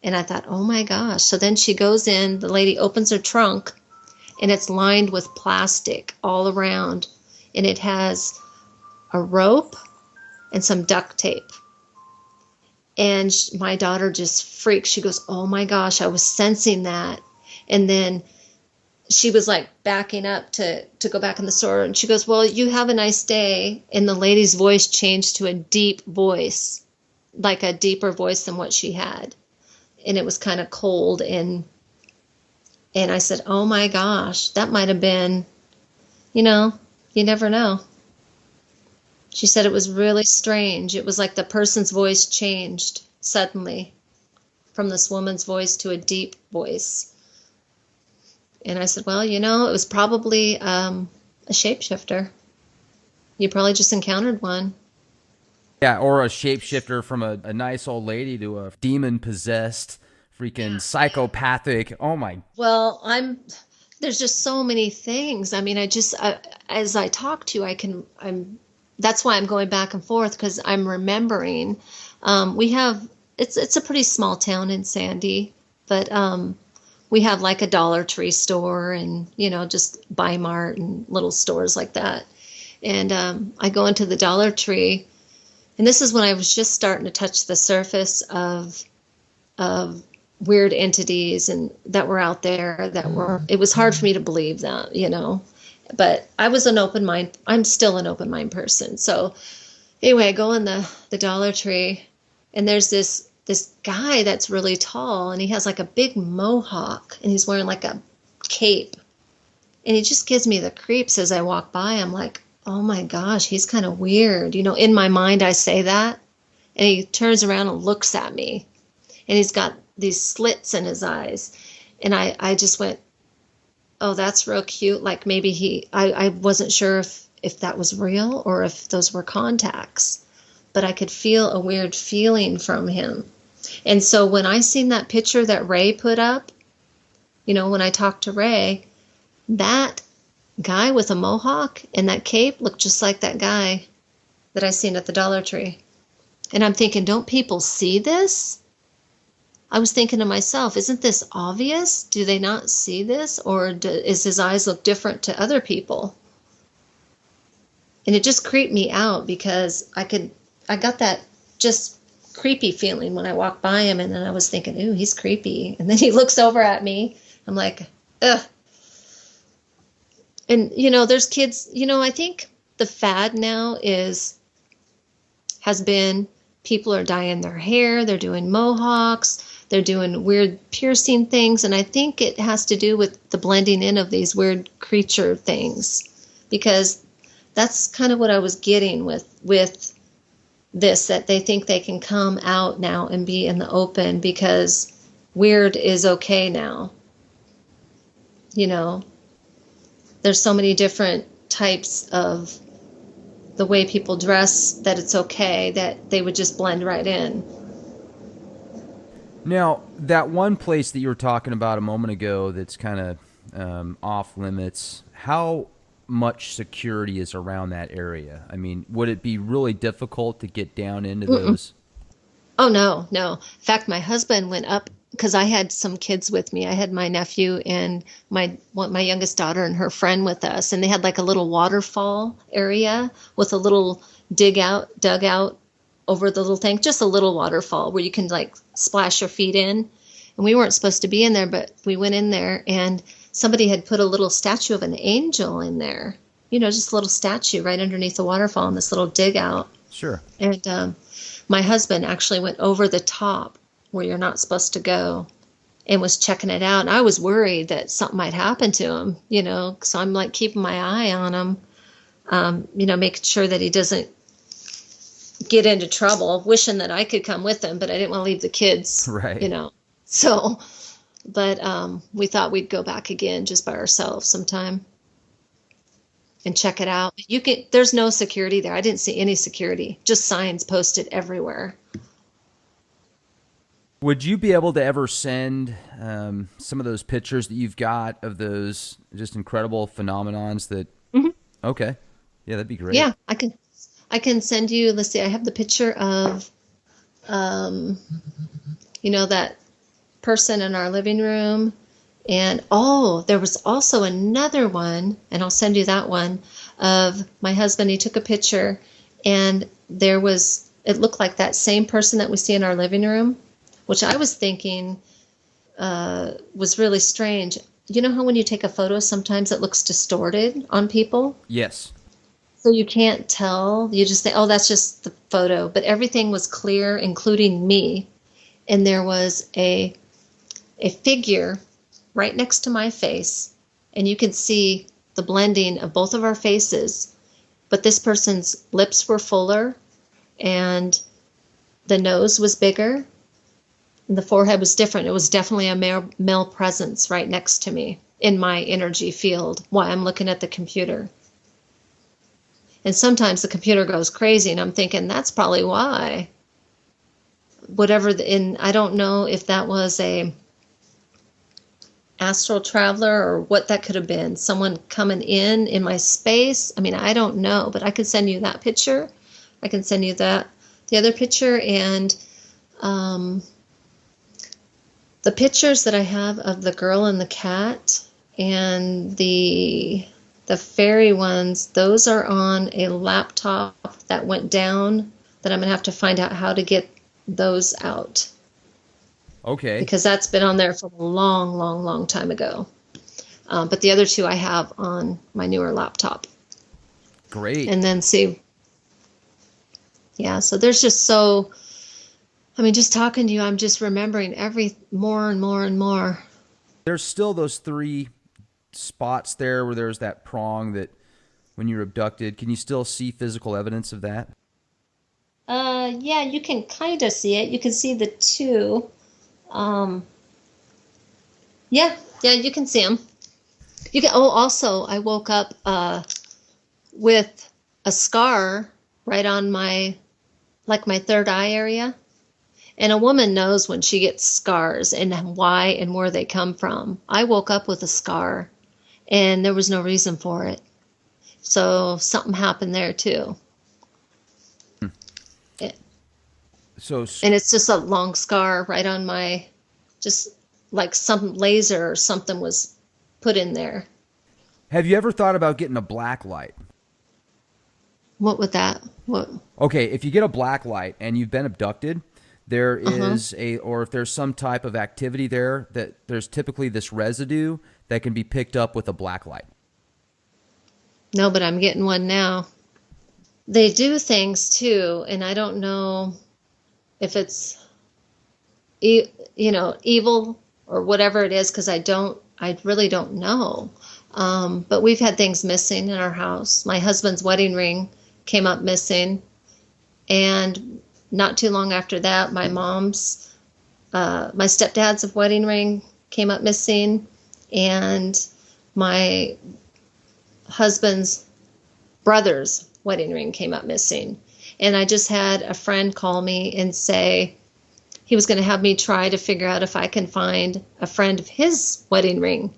And I thought, oh my gosh. So then she goes in, the lady opens her trunk, and it's lined with plastic all around. And it has a rope and some duct tape. And my daughter just freaked. She goes, oh my gosh, I was sensing that. And then she was like backing up to go back in the store. And she goes, well, you have a nice day. And the lady's voice changed to a deep voice, like a deeper voice than what she had. And it was kind of cold. And I said, oh my gosh, that might have been, you know, you never know. She said it was really strange. It was like the person's voice changed suddenly from this woman's voice to a deep voice. And I said, well, you know, it was probably a shapeshifter. You probably just encountered one. Yeah, or a shapeshifter from a nice old lady to a demon-possessed, freaking psychopathic. Oh my. Well, there's just so many things. I mean, as I talk to you, that's why I'm going back and forth, because I'm remembering. It's a pretty small town in Sandy, but we have like a Dollar Tree store and, you know, just Buy Mart and little stores like that. And I go into the Dollar Tree, and this is when I was just starting to touch the surface of weird entities and that were out there it was hard for me to believe that, you know, but I was an open mind. I'm still an open mind person. So anyway, I go in the Dollar Tree, and there's this guy that's really tall, and he has like a big mohawk, and he's wearing like a cape, and he just gives me the creeps as I walk by. I'm like, oh my gosh, he's kind of weird. You know, in my mind, I say that, and he turns around and looks at me, and he's got these slits in his eyes. And I just went, oh, that's real cute. Like maybe I wasn't sure if that was real or if those were contacts, but I could feel a weird feeling from him. And so when I seen that picture that Ray put up, you know, when I talked to Ray, that guy with a mohawk and that cape looked just like that guy that I seen at the Dollar Tree. And I'm thinking, don't people see this? I was thinking to myself, isn't this obvious? Do they not see this? Or is his eyes look different to other people? And it just creeped me out, because I got that just creepy feeling when I walked by him, and then I was thinking, ooh, he's creepy. And then he looks over at me. I'm like, ugh. And, you know, there's kids, you know, I think the fad now has been people are dyeing their hair, they're doing mohawks, they're doing weird piercing things, and I think it has to do with the blending in of these weird creature things, because that's kind of what I was getting with this, that they think they can come out now and be in the open because weird is okay now. You know, there's so many different types of the way people dress that it's okay that they would just blend right in. Now, that one place that you were talking about a moment ago that's kind of off limits, how much security is around that area? I mean, would it be really difficult to get down into those? Oh, no. In fact, my husband went up, because I had some kids with me. I had my nephew and my youngest daughter and her friend with us, and they had like a little waterfall area with a little dugout over the little thing, just a little waterfall where you can like splash your feet in. And we weren't supposed to be in there, but we went in there, and somebody had put a little statue of an angel in there. just a little statue right underneath the waterfall in this little dig out. Sure. And my husband actually went over the top where you're not supposed to go and was checking it out. And I was worried that something might happen to him, so I'm like keeping my eye on him, making sure that he doesn't get into trouble, wishing that I could come with him, but I didn't want to leave the kids, Right. So, but we thought we'd go back again just by ourselves sometime and check it out. There's no security there. I didn't see any security, just signs posted everywhere. Would you be able to ever send some of those pictures that you've got of those just incredible phenomenons that? Mhm. Okay. Yeah, that'd be great. Yeah, I can send you, let's see, I have the picture of, that person in our living room. And there was also another one, and I'll send you that one, of my husband. He took a picture, and it looked like that same person that we see in our living room, which I was thinking was really strange. You know how when you take a photo, sometimes it looks distorted on people? Yes. So you can't tell. You just say, oh, that's just the photo. But everything was clear, including me. And there was a figure right next to my face. And you can see the blending of both of our faces. But this person's lips were fuller, and the nose was bigger, and the forehead was different. It was definitely a male presence right next to me in my energy field while I'm looking at the computer. And sometimes the computer goes crazy, and I'm thinking, that's probably why. I don't know if that was a astral traveler or what that could have been. Someone coming in my space. I mean, I don't know, but I could send you that picture. I can send you the other picture, and the pictures that I have of the girl and the cat and the fairy ones, those are on a laptop that went down that I'm going to have to find out how to get those out. Okay. Because that's been on there for a long, long, long time ago. But the other two I have on my newer laptop. Great. And then see. Yeah, so there's just just talking to you, I'm just remembering more and more and more. There's still those 3 spots there where there's that prong that when you're abducted, can you still see physical evidence of that? Yeah, you can kind of see it. You can see the 2. Yeah, you can see them. Also, I woke up with a scar right on my third eye area. And a woman knows when she gets scars and why and where they come from. I woke up with a scar, and there was no reason for it. So something happened there too. Hmm. And it's just a long scar right on just like some laser or something was put in there. Have you ever thought about getting a black light? What would that? What? Okay, if you get a black light and you've been abducted, there is or if there's some type of activity there, that there's typically this residue that can be picked up with a black light. No, but I'm getting one now. They do things too, and I don't know if it's evil or whatever it is, because I really don't know. But we've had things missing in our house. My husband's wedding ring came up missing, and not too long after that, my stepdad's wedding ring came up missing, and my husband's brother's wedding ring came up missing. And I just had a friend call me and say he was going to have me try to figure out if I can find a friend of his wedding ring.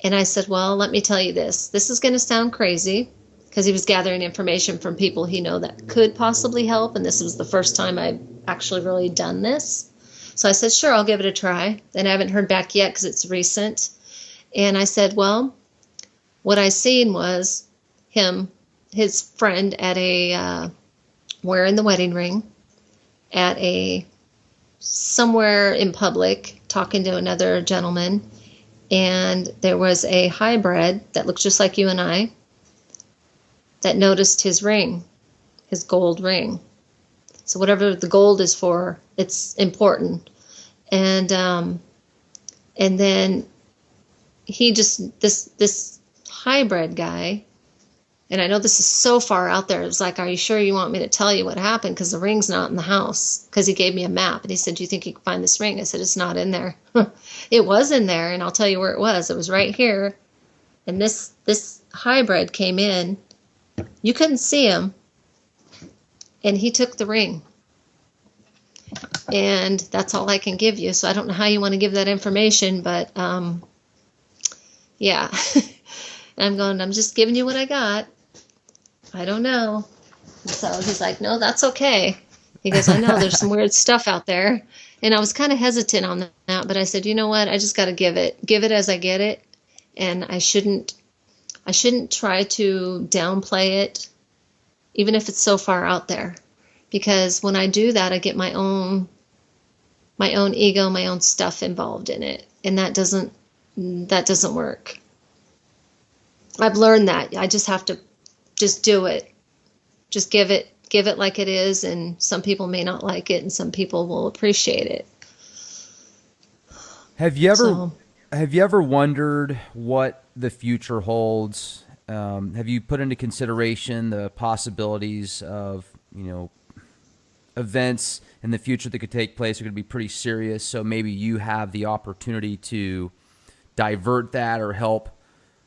And I said, well, let me tell you this. This is going to sound crazy, because he was gathering information from people he know that could possibly help. And this was the first time I've actually really done this. So I said, sure, I'll give it a try. And I haven't heard back yet because it's recent. And I said, well, what I seen was his friend at wearing the wedding ring at somewhere in public, talking to another gentleman. And there was a hybrid that looked just like you and I. that noticed his ring, his gold ring. So whatever the gold is for, it's important. And then he just this hybrid guy, and I know this is so far out there. It was like, are you sure you want me to tell you what happened? Because the ring's not in the house. Because he gave me a map, and he said, do you think you can find this ring? I said, it's not in there. It was in there, and I'll tell you where it was. It was right here. And this hybrid came in. You couldn't see him, and he took the ring. And that's all I can give you. So I don't know how you want to give that information, but yeah. I'm just giving you what I got. I don't know. So he's like, no, that's okay. He goes, I know there's some weird stuff out there. And I was kind of hesitant on that, but I said, you know what? I just got to give it as I get it. And I shouldn't try to downplay it, even if it's so far out there. Because when I do that, I get my own ego, my own stuff involved in it. And that doesn't work. I've learned that. I just have to just do it. Just give it like it is, and some people may not like it and some people will appreciate it. Have you ever wondered what the future holds? Have you put into consideration the possibilities of, events in the future that could take place are going to be pretty serious, so maybe you have the opportunity to divert that or help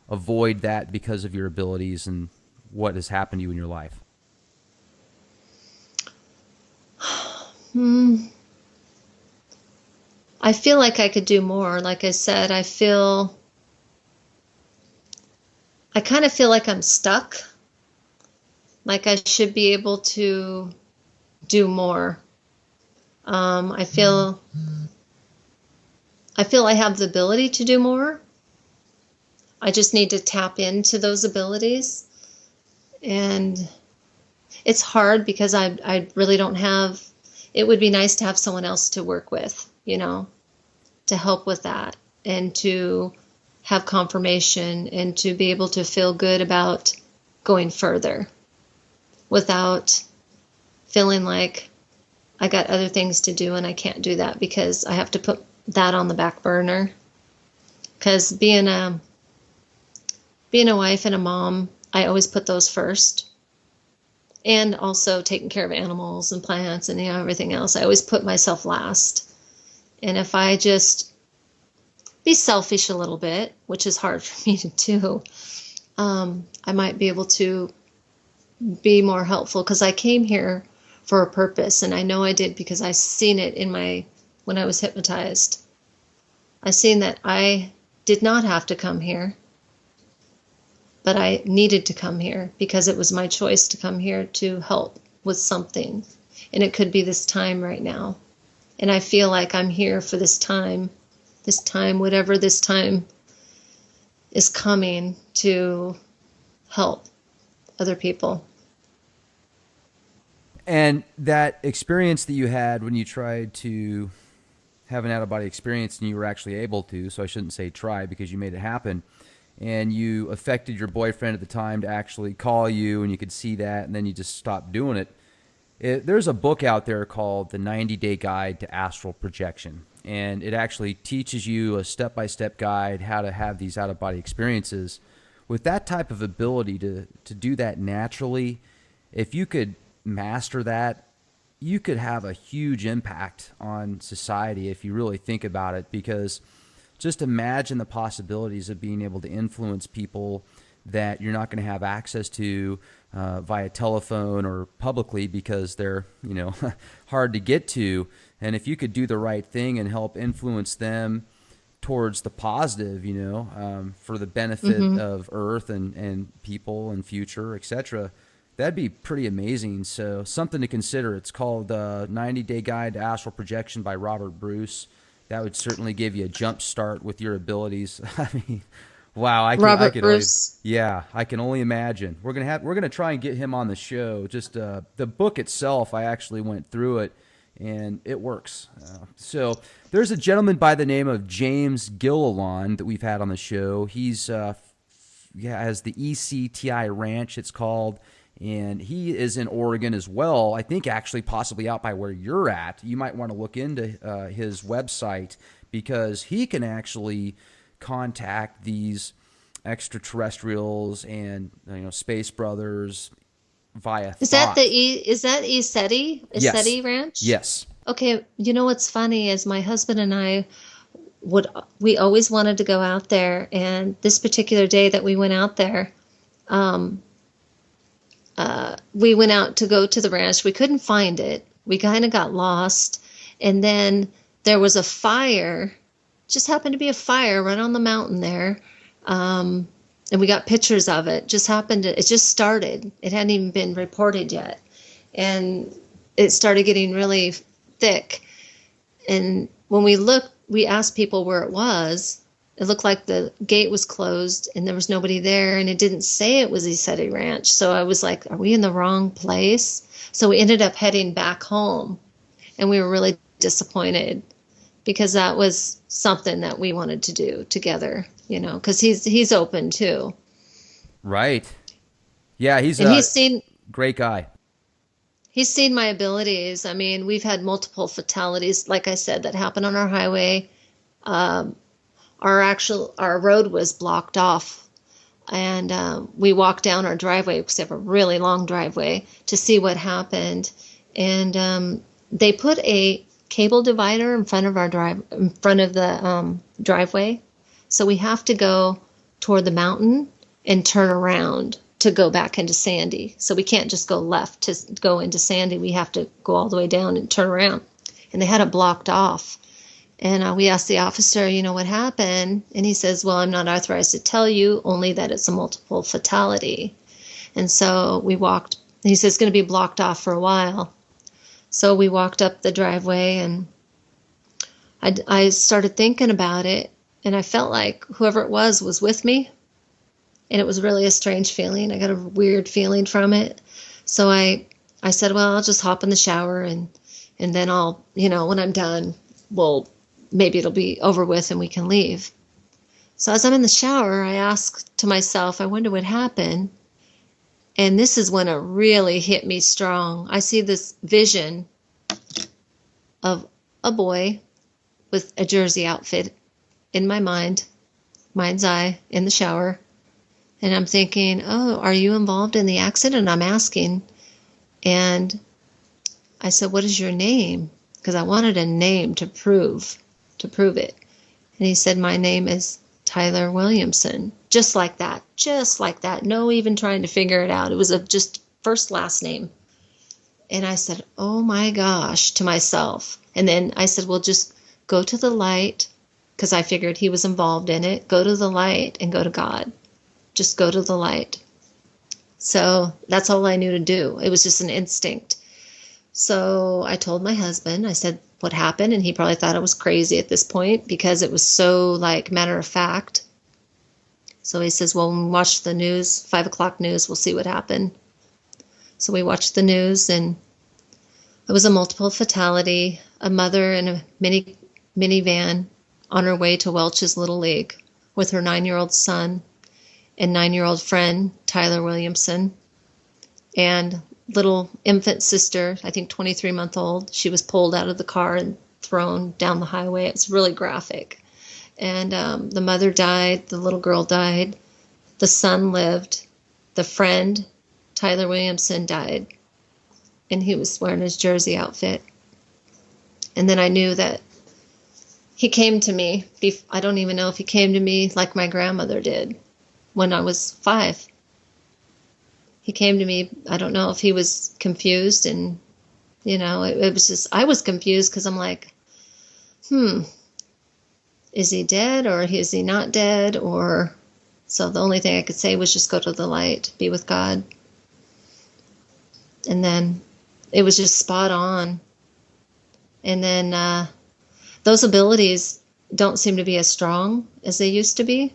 avoid that because of your abilities and what has happened to you in your life? I feel like I could do more. Like I said, I kind of feel like I'm stuck. Like I should be able to do more. I feel I have the ability to do more. I just need to tap into those abilities. And it's hard because I really don't have, it would be nice to have someone else to work with, to help with that and to have confirmation and to be able to feel good about going further without feeling like I got other things to do and I can't do that because I have to put that on the back burner. Because being a wife and a mom, I always put those first. And also taking care of animals and plants and everything else. I always put myself last. And if I just be selfish a little bit, which is hard for me to do, I might be able to be more helpful because I came here for a purpose, and I know I did because I seen it when I was hypnotized. I seen that I did not have to come here, but I needed to come here because it was my choice to come here to help with something, and it could be this time right now. And I feel like I'm here for this time, whatever this time is coming, to help other people. And that experience that you had when you tried to have an out-of-body experience and you were actually able to, so I shouldn't say try because you made it happen, and you affected your boyfriend at the time to actually call you, and you could see that, and then you just stopped doing it. There's a book out there called The 90-Day Guide to Astral Projection, and it actually teaches you a step-by-step guide how to have these out-of-body experiences. With that type of ability to do that naturally, if you could master that, you could have a huge impact on society if you really think about it, because just imagine the possibilities of being able to influence people that you're not going to have access to via telephone or publicly because they're, hard to get to. And if you could do the right thing and help influence them towards the positive, for the benefit of Earth and people and future, etc., that'd be pretty amazing. So something to consider. It's called 90-Day Guide to Astral Projection by Robert Bruce. That would certainly give you a jump start with your abilities. I mean, wow, I can only imagine. We're gonna try and get him on the show. Just the book itself, I actually went through it, and it works. So there's a gentleman by the name of James Gilliland that we've had on the show. He's has the ECTI Ranch, it's called. And he is in Oregon as well. I think actually possibly out by where you're at. You might want to look into his website, because he can actually contact these extraterrestrials and space brothers via thought. Is that ECETI? Yes. ECETI Ranch? Yes. Okay, you know what's funny is my husband and I we always wanted to go out there, and this particular day that we went out there, we went out to go to the ranch. We couldn't find it. We kind of got lost, and then there was a fire. Just happened to be a fire right on the mountain there, and we got pictures of it. It just started. It hadn't even been reported yet, and it started getting really thick. And when we looked, we asked people where it was. It looked like the gate was closed and there was nobody there, and it didn't say it was ECETI Ranch. So I was like, are we in the wrong place? So we ended up heading back home, and we were really disappointed, because that was something that we wanted to do together, because he's open too. Right. Yeah, he's great guy. He's seen my abilities. I mean, we've had multiple fatalities, like I said, that happened on our highway. Our road was blocked off, and we walked down our driveway, because they have a really long driveway, to see what happened. And they put a cable divider in front of the driveway, so we have to go toward the mountain and turn around to go back into Sandy. So we can't just go left to go into Sandy. We have to go all the way down and turn around. And they had it blocked off. And we asked the officer, what happened? And he says, well, I'm not authorized to tell you, only that it's a multiple fatality. And so he says it's going to be blocked off for a while. So we walked up the driveway, and I started thinking about it, and I felt like whoever it was with me. And it was really a strange feeling. I got a weird feeling from it. So I said, well, I'll just hop in the shower, and then I'll, when I'm done, maybe it'll be over with and we can leave. So as I'm in the shower, I asked to myself, I wonder what happened. And this is when it really hit me strong. I see this vision of a boy with a jersey outfit in my mind's eye, in the shower. And I'm thinking, oh, are you involved in the accident? And I'm asking. And I said, what is your name? Because I wanted a name to prove it. And he said, my name is Tyler Williamson. Just like that. No even trying to figure it out. It was just first, last name. And I said, oh my gosh, to myself. And then I said, well, just go to the light, because I figured he was involved in it. Go to the light and go to God. Just go to the light. So that's all I knew to do. It was just an instinct. So I told my husband, I said, what happened? And he probably thought I was crazy at this point, because it was so matter of fact. So he says, well, when we watch the news, 5 o'clock news, we'll see what happened. So we watched the news, and it was a multiple fatality, a mother in a minivan on her way to Welch's Little League with her 9-year-old son and 9-year-old friend, Tyler Williamson, and little infant sister, I think 23-month-old. She was pulled out of the car and thrown down the highway. It's really graphic. And the mother died. The little girl died. The son lived. The friend, Tyler Williamson, died. And he was wearing his jersey outfit. And then I knew that he came to me. I don't even know if he came to me like my grandmother did when I was 5. He came to me, I don't know if he was confused, and, it was just, I was confused, because I'm like, is he dead, or is he not dead? So the only thing I could say was just go to the light, be with God. And then it was just spot on. And then those abilities don't seem to be as strong as they used to be.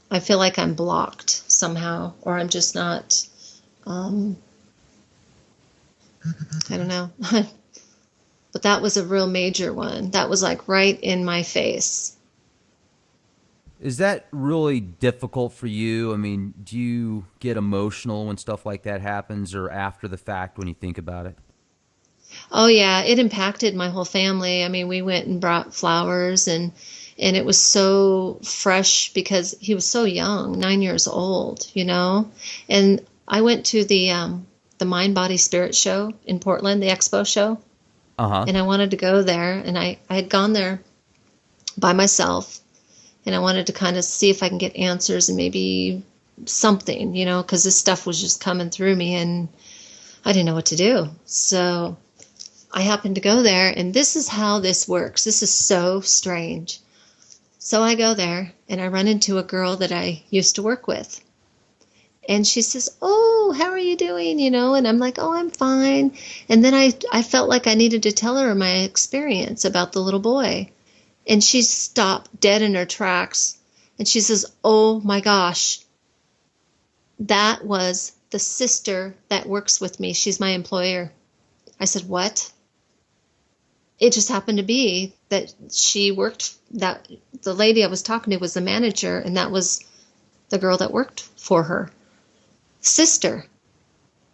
I feel like I'm blocked somehow, or I'm just not, I don't know. But that was a real major one. That was right in my face. Is that really difficult for you? I mean, do you get emotional when stuff like that happens or after the fact when you think about it? Oh yeah, it impacted my whole family. I mean, we went and brought flowers, and it was so fresh because he was so young, 9 years old, you know. And I went to the Mind Body Spirit show in Portland, the expo show, Uh huh. and I wanted to go there, and I had gone there by myself, and I wanted to kind of see if I can get answers and maybe something, you know, because this stuff was just coming through me, and I didn't know what to do. So I happened to go there, and this is how this works. This is so strange. So I go there, and I run into a girl that I used to work with. And she says, "Oh, how are you doing?" You know, and I'm like, "Oh, I'm fine." And then I felt like I needed to tell her my experience about the little boy. And she stopped dead in her tracks. And she says, "Oh my gosh, that was the sister that works with me. She's my employer." I said, "What?" It just happened to be that she worked, that the lady I was talking to was the manager, and that was the girl that worked for her sister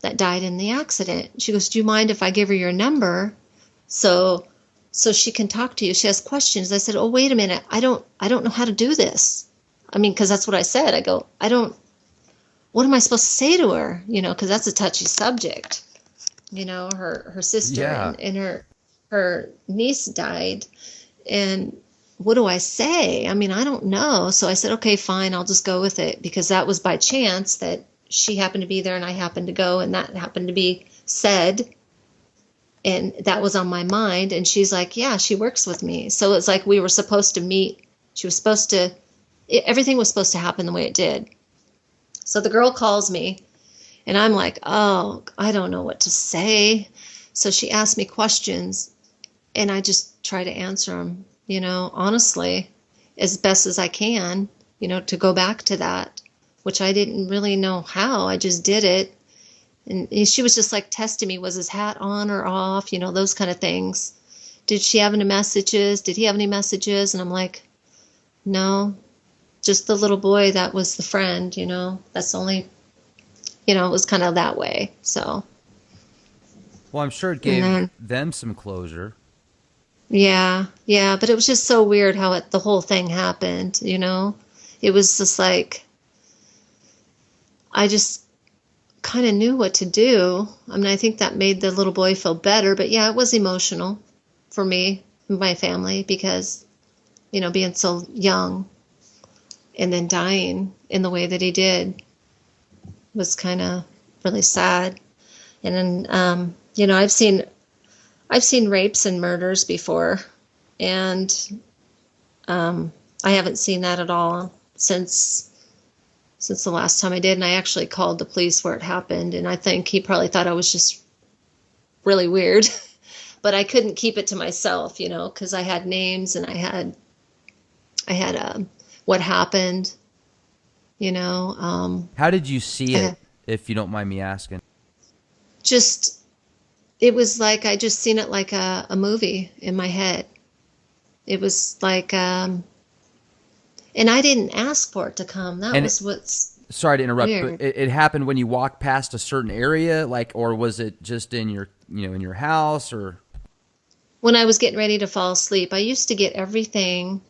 that died in the accident. She goes, "Do you mind if I give her your number so she can talk to you? She has questions." I said, "Oh, wait a minute. I don't know how to do this." I mean, because that's what I said. I go, what am I supposed to say to her? You know, because that's a touchy subject. You know, her sister Yeah. and her niece died, and what do I say? I mean, I don't know. So I said, "Okay, fine, I'll just go with it," because that was by chance that she happened to be there and I happened to go, and that happened to be said, and that was on my mind. And she's like, "Yeah, she works with me." So it's like we were supposed to meet. She was supposed to, everything was supposed to happen the way it did. So the girl calls me, and I'm like, "Oh, I don't know what to say." So she asked me questions, and I just try to answer them, you know, honestly, as best as I can, you know, to go back to that, which I didn't really know how. I just did it. And she was just like testing me. Was his hat on or off? You know, those kind of things. Did she have any messages? Did he have any messages? And I'm like, no, just the little boy that was the friend, you know, that's only, you know, it was kind of that way. So, Well, I'm sure it and gave then, them some closure. yeah, yeah, but it was just so weird how the whole thing happened, you know? It was just like, I just kind of knew what to do. I mean, I think that made the little boy feel better, but yeah, it was emotional for me and my family because, you know, being so young and then dying in the way that he did was kind of really sad. And then, you know, I've seen rapes and murders before, and I haven't seen that at all since the last time I did. And I actually called the police where it happened, and I think he probably thought I was just really weird, but I couldn't keep it to myself, you know, because I had names and I had what happened, you know. How did you see Uh, it, if you don't mind me asking? just it was like I just seen it like a movie in my head. It was like, and I didn't ask for it to come. That And was what's sorry to interrupt, but weird. it happened when you walked past a certain area, like, or was it just in your, in your house, or? When I was getting ready to fall asleep, I used to get everything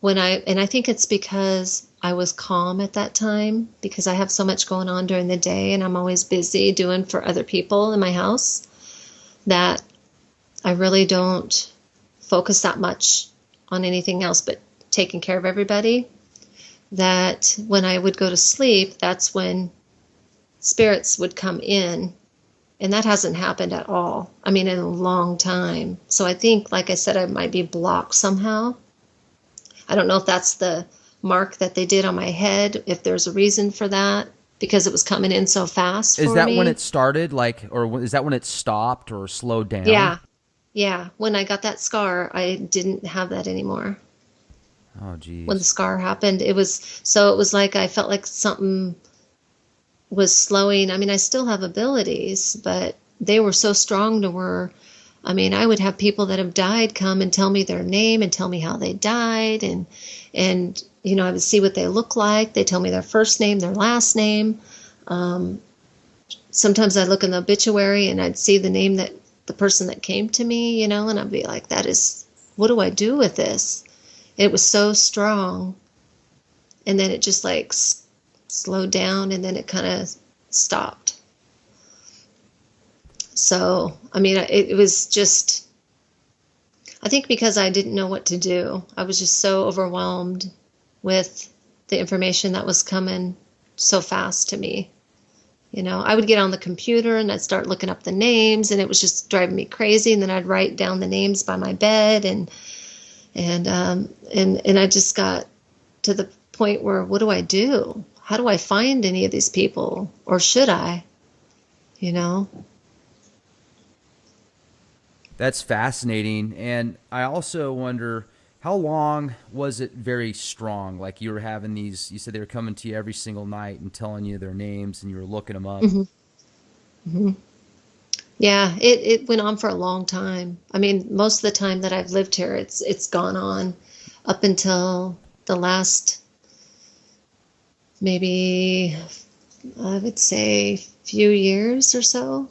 and I think it's because I was calm at that time because I have so much going on during the day and I'm always busy doing for other people in my house that I really don't focus that much on anything else but taking care of everybody. That when I would go to sleep, that's when spirits would come in. And that hasn't happened at all. I mean, in a long time. So I think, like I said, I might be blocked somehow. I don't know if that's the mark that they did on my head, if there's a reason for that, because it was coming in so fast Is for that when me. it started, like, or is that when it stopped or slowed down? Yeah, yeah. When I got that scar, I didn't have that anymore. Oh, When the geez. scar happened, it was like I felt like something was slowing. I mean, I still have abilities, but they were so strong to where, I mean, I would have people that have died come and tell me their name and tell me how they died, and I would see what they look like. They tell me their first name, their last name. Um, Sometimes I'd look in the obituary and I'd see the name that the person that came to me, and I'd be like, what do I do with this? And it was so strong. And then it just like slowed down and then it kind of stopped. So, I mean, it was just, I think because I didn't know what to do, I was just so overwhelmed with the information that was coming so fast to me. I would get on the computer and I'd start looking up the names, and it was just driving me crazy. And then I'd write down the names by my bed, and I just got to the point where, what do I do? How do I find any of these people, or should I? That's fascinating. And I also wonder, how long was it very strong? Like you were having these, you said they were coming to you every single night and telling you their names and you were looking them up. Hmm. Hmm. Yeah, it went on for a long time. I mean, most of the time that I've lived here, it's gone on up until the last, maybe I would say few years or so.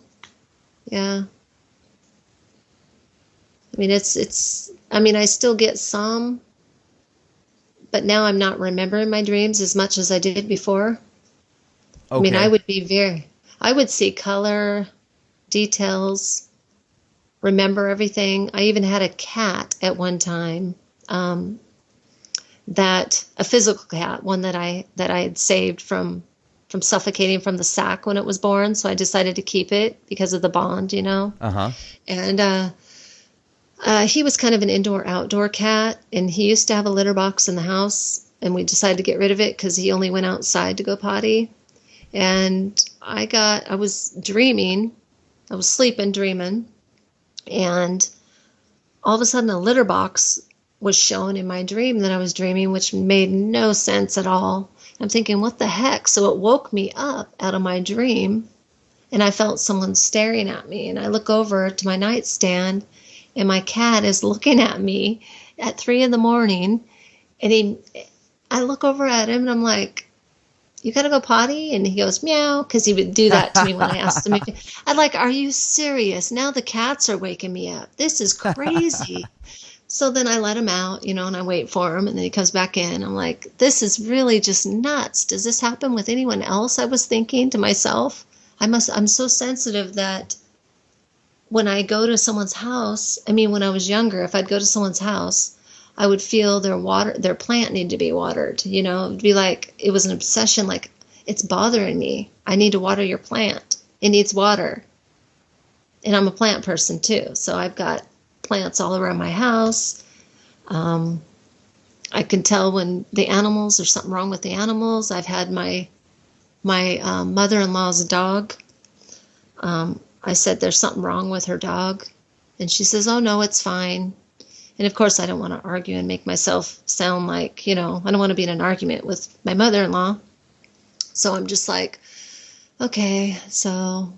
Yeah. I mean, I mean, I still get some, but now I'm not remembering my dreams as much as I did before. I mean, Okay. I would see color, details, remember everything. I even had a cat at one time, a physical cat, one that I had saved from suffocating from the sack when it was born. So I decided to keep it because of the bond. Uh-huh. And he was kind of an indoor-outdoor cat, and he used to have a litter box in the house, and we decided to get rid of it because he only went outside to go potty. And I was dreaming, I was sleeping, dreaming, and all of a sudden a litter box was shown in my dream that I was dreaming, which made no sense at all. I'm thinking, what the heck? So it woke me up out of my dream, and I felt someone staring at me, and I look over to my nightstand, and my cat is looking at me at 3 a.m. And I look over at him and I'm like, you gotta go potty? And he goes, meow, because he would do that to me when I asked him. I'm like, are you serious? Now the cats are waking me up. This is crazy. So then I let him out, and I wait for him, and then he comes back in. I'm like, this is really just nuts. Does this happen with anyone else? I was thinking to myself. I'm so sensitive that when I go to someone's house, I mean, when I was younger, if I'd go to someone's house, I would feel their plant need to be watered. It would be like, it was an obsession. Like, it's bothering me. I need to water your plant. It needs water. And I'm a plant person too. So I've got plants all around my house. I can tell when there's something wrong with the animals. I've had my mother-in-law's dog. I said, there's something wrong with her dog. And she says, oh, no, it's fine. And of course, I don't want to argue and make myself sound like, I don't want to be in an argument with my mother-in-law. So I'm just like, okay. So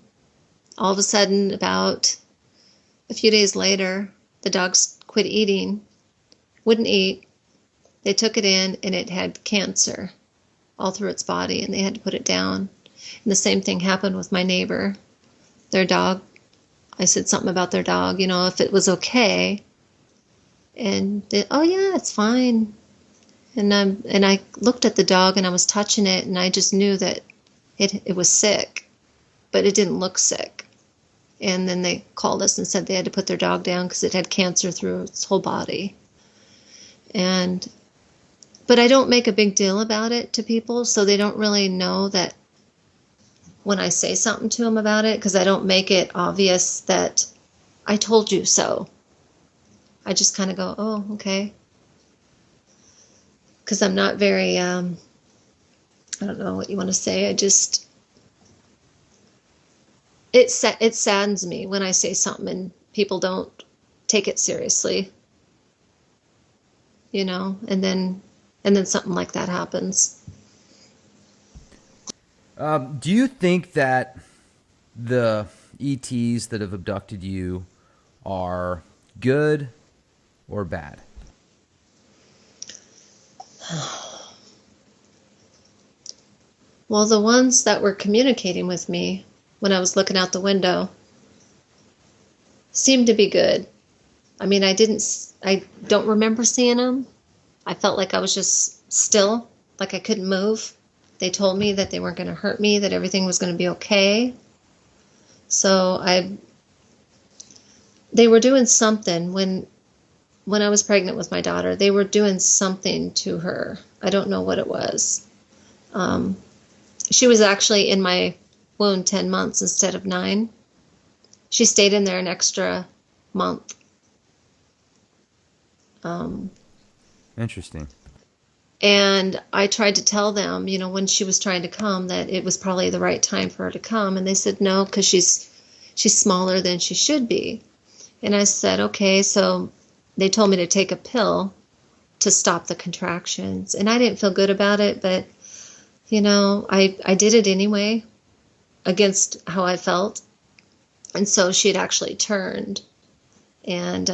all of a sudden, about a few days later, the dogs quit eating, wouldn't eat. They took it in, and it had cancer all through its body, and they had to put it down. And the same thing happened with my neighbor. Their dog, I said something about their dog, if it was okay. And oh yeah, it's fine. And I looked at the dog and I was touching it, and I just knew that it was sick, but it didn't look sick. And then they called us and said they had to put their dog down because it had cancer through its whole body. But I don't make a big deal about it to people, so they don't really know that when I say something to them about it, because I don't make it obvious that I told you so. I just kind of go, oh, okay. Because I'm not very, I don't know what you want to say. It saddens me when I say something and people don't take it seriously, and then something like that happens. Do you think that the ETs that have abducted you are good or bad? Well, the ones that were communicating with me when I was looking out the window seemed to be good. I mean, I don't remember seeing them. I felt like I was just still, like I couldn't move. They told me that they weren't going to hurt me, that everything was going to be okay. So they were doing something when I was pregnant with my daughter. They were doing something to her. I don't know what it was. She was actually in my womb 10 months instead of 9. She stayed in there an extra month. Interesting. And I tried to tell them, when she was trying to come, that it was probably the right time for her to come. And they said no, because she's smaller than she should be. And I said, okay. So they told me to take a pill to stop the contractions. And I didn't feel good about it, but, I did it anyway against how I felt. And so she had actually turned. And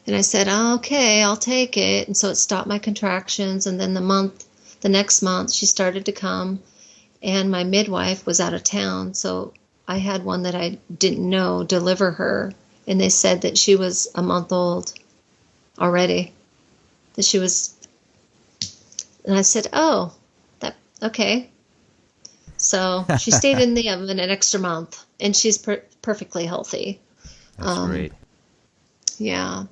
I said, oh, okay, I'll take it. And so it stopped my contractions. And then the next month, she started to come. And my midwife was out of town. So I had one that I didn't know deliver her. And they said that she was a month old already. That she was. And I said, oh, okay. So she stayed in the oven an extra month. And she's perfectly healthy. That's great. Yeah.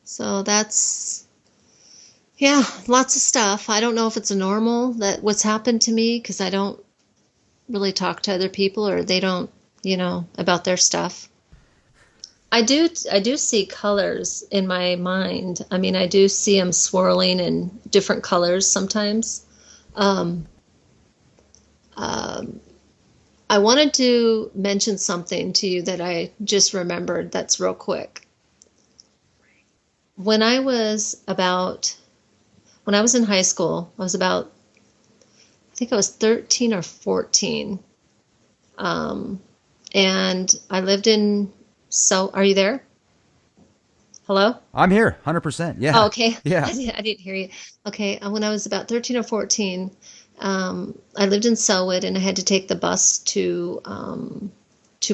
So that's, lots of stuff. I don't know if it's normal that what's happened to me, because I don't really talk to other people, or they don't, about their stuff. I do see colors in my mind. I mean, I do see them swirling in different colors sometimes. I wanted to mention something to you that I just remembered that's real quick. When I was in high school, I think I was 13 or 14. And I lived in, are you there? Hello? I'm here, 100%. Yeah. Oh, okay. Yeah. I didn't hear you. Okay. When I was about 13 or 14, I lived in Selwood, and I had to take the bus to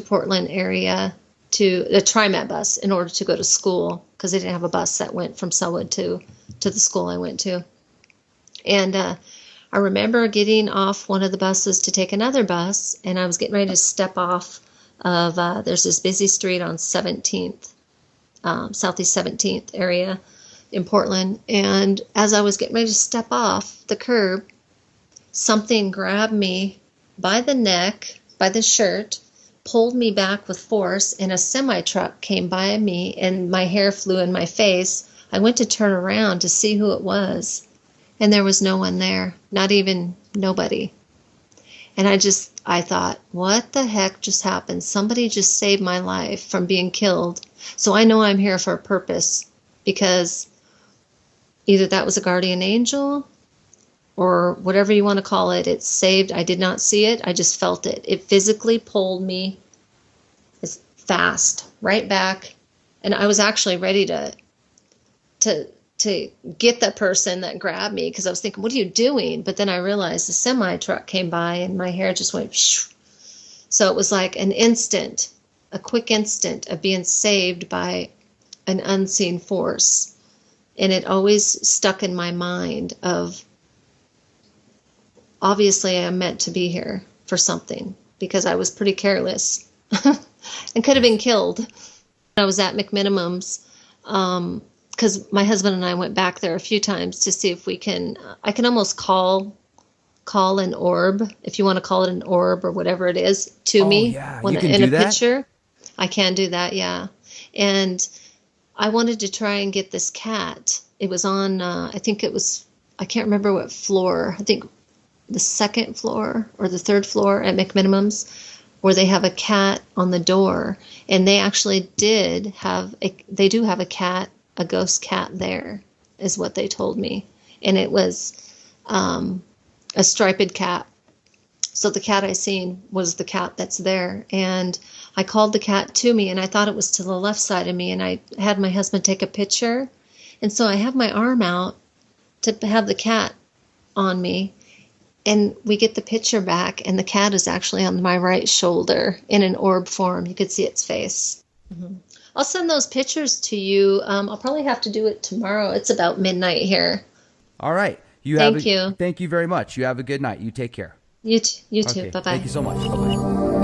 Portland area, to the TriMet bus, in order to go to school, because they didn't have a bus that went from Selwood to the school I went to. And I remember getting off one of the buses to take another bus, and I was getting ready to step off of, there's this busy street on 17th, Southeast 17th area in Portland. And as I was getting ready to step off the curb, something grabbed me by the neck, by the shirt, pulled me back with force, and a semi-truck came by me, and my hair flew in my face. I went to turn around to see who it was, and there was no one there, not even nobody. And I thought, what the heck just happened? Somebody just saved my life from being killed. So I know I'm here for a purpose, because either that was a guardian angel, or whatever you want to call it. It saved. I did not see it. I just felt it. It physically pulled me fast right back. And I was actually ready to get that person that grabbed me, because I was thinking, what are you doing? But then I realized the semi truck came by, and my hair just went shoo. So it was like a quick instant of being saved by an unseen force. And it always stuck in my mind of, obviously I'm meant to be here for something, because I was pretty careless and could have been killed. I was at McMinimum's, because my husband and I went back there a few times to see if we can, I can almost call an orb, if you want to call it an orb or whatever it is, to me. Yeah. When You can in do a that? picture. I can do that, yeah. And I wanted to try and get this cat. It was on, I can't remember what floor. I think the second floor or the third floor at McMinimum's, where they have a cat on the door. And they actually do have a cat, a ghost cat there, is what they told me. And it was a striped cat. So the cat I seen was the cat that's there. And I called the cat to me, and I thought it was to the left side of me. And I had my husband take a picture. And so I have my arm out to have the cat on me. and we get the picture back, and the cat is actually on my right shoulder in an orb form. You could see its face. I'll send those pictures to you. I'll probably have to do it tomorrow. It's about midnight here. All right. Thank you. Thank you very much. You have a good night. You take care. You too. Okay. Bye-bye. Thank you so much. Bye-bye.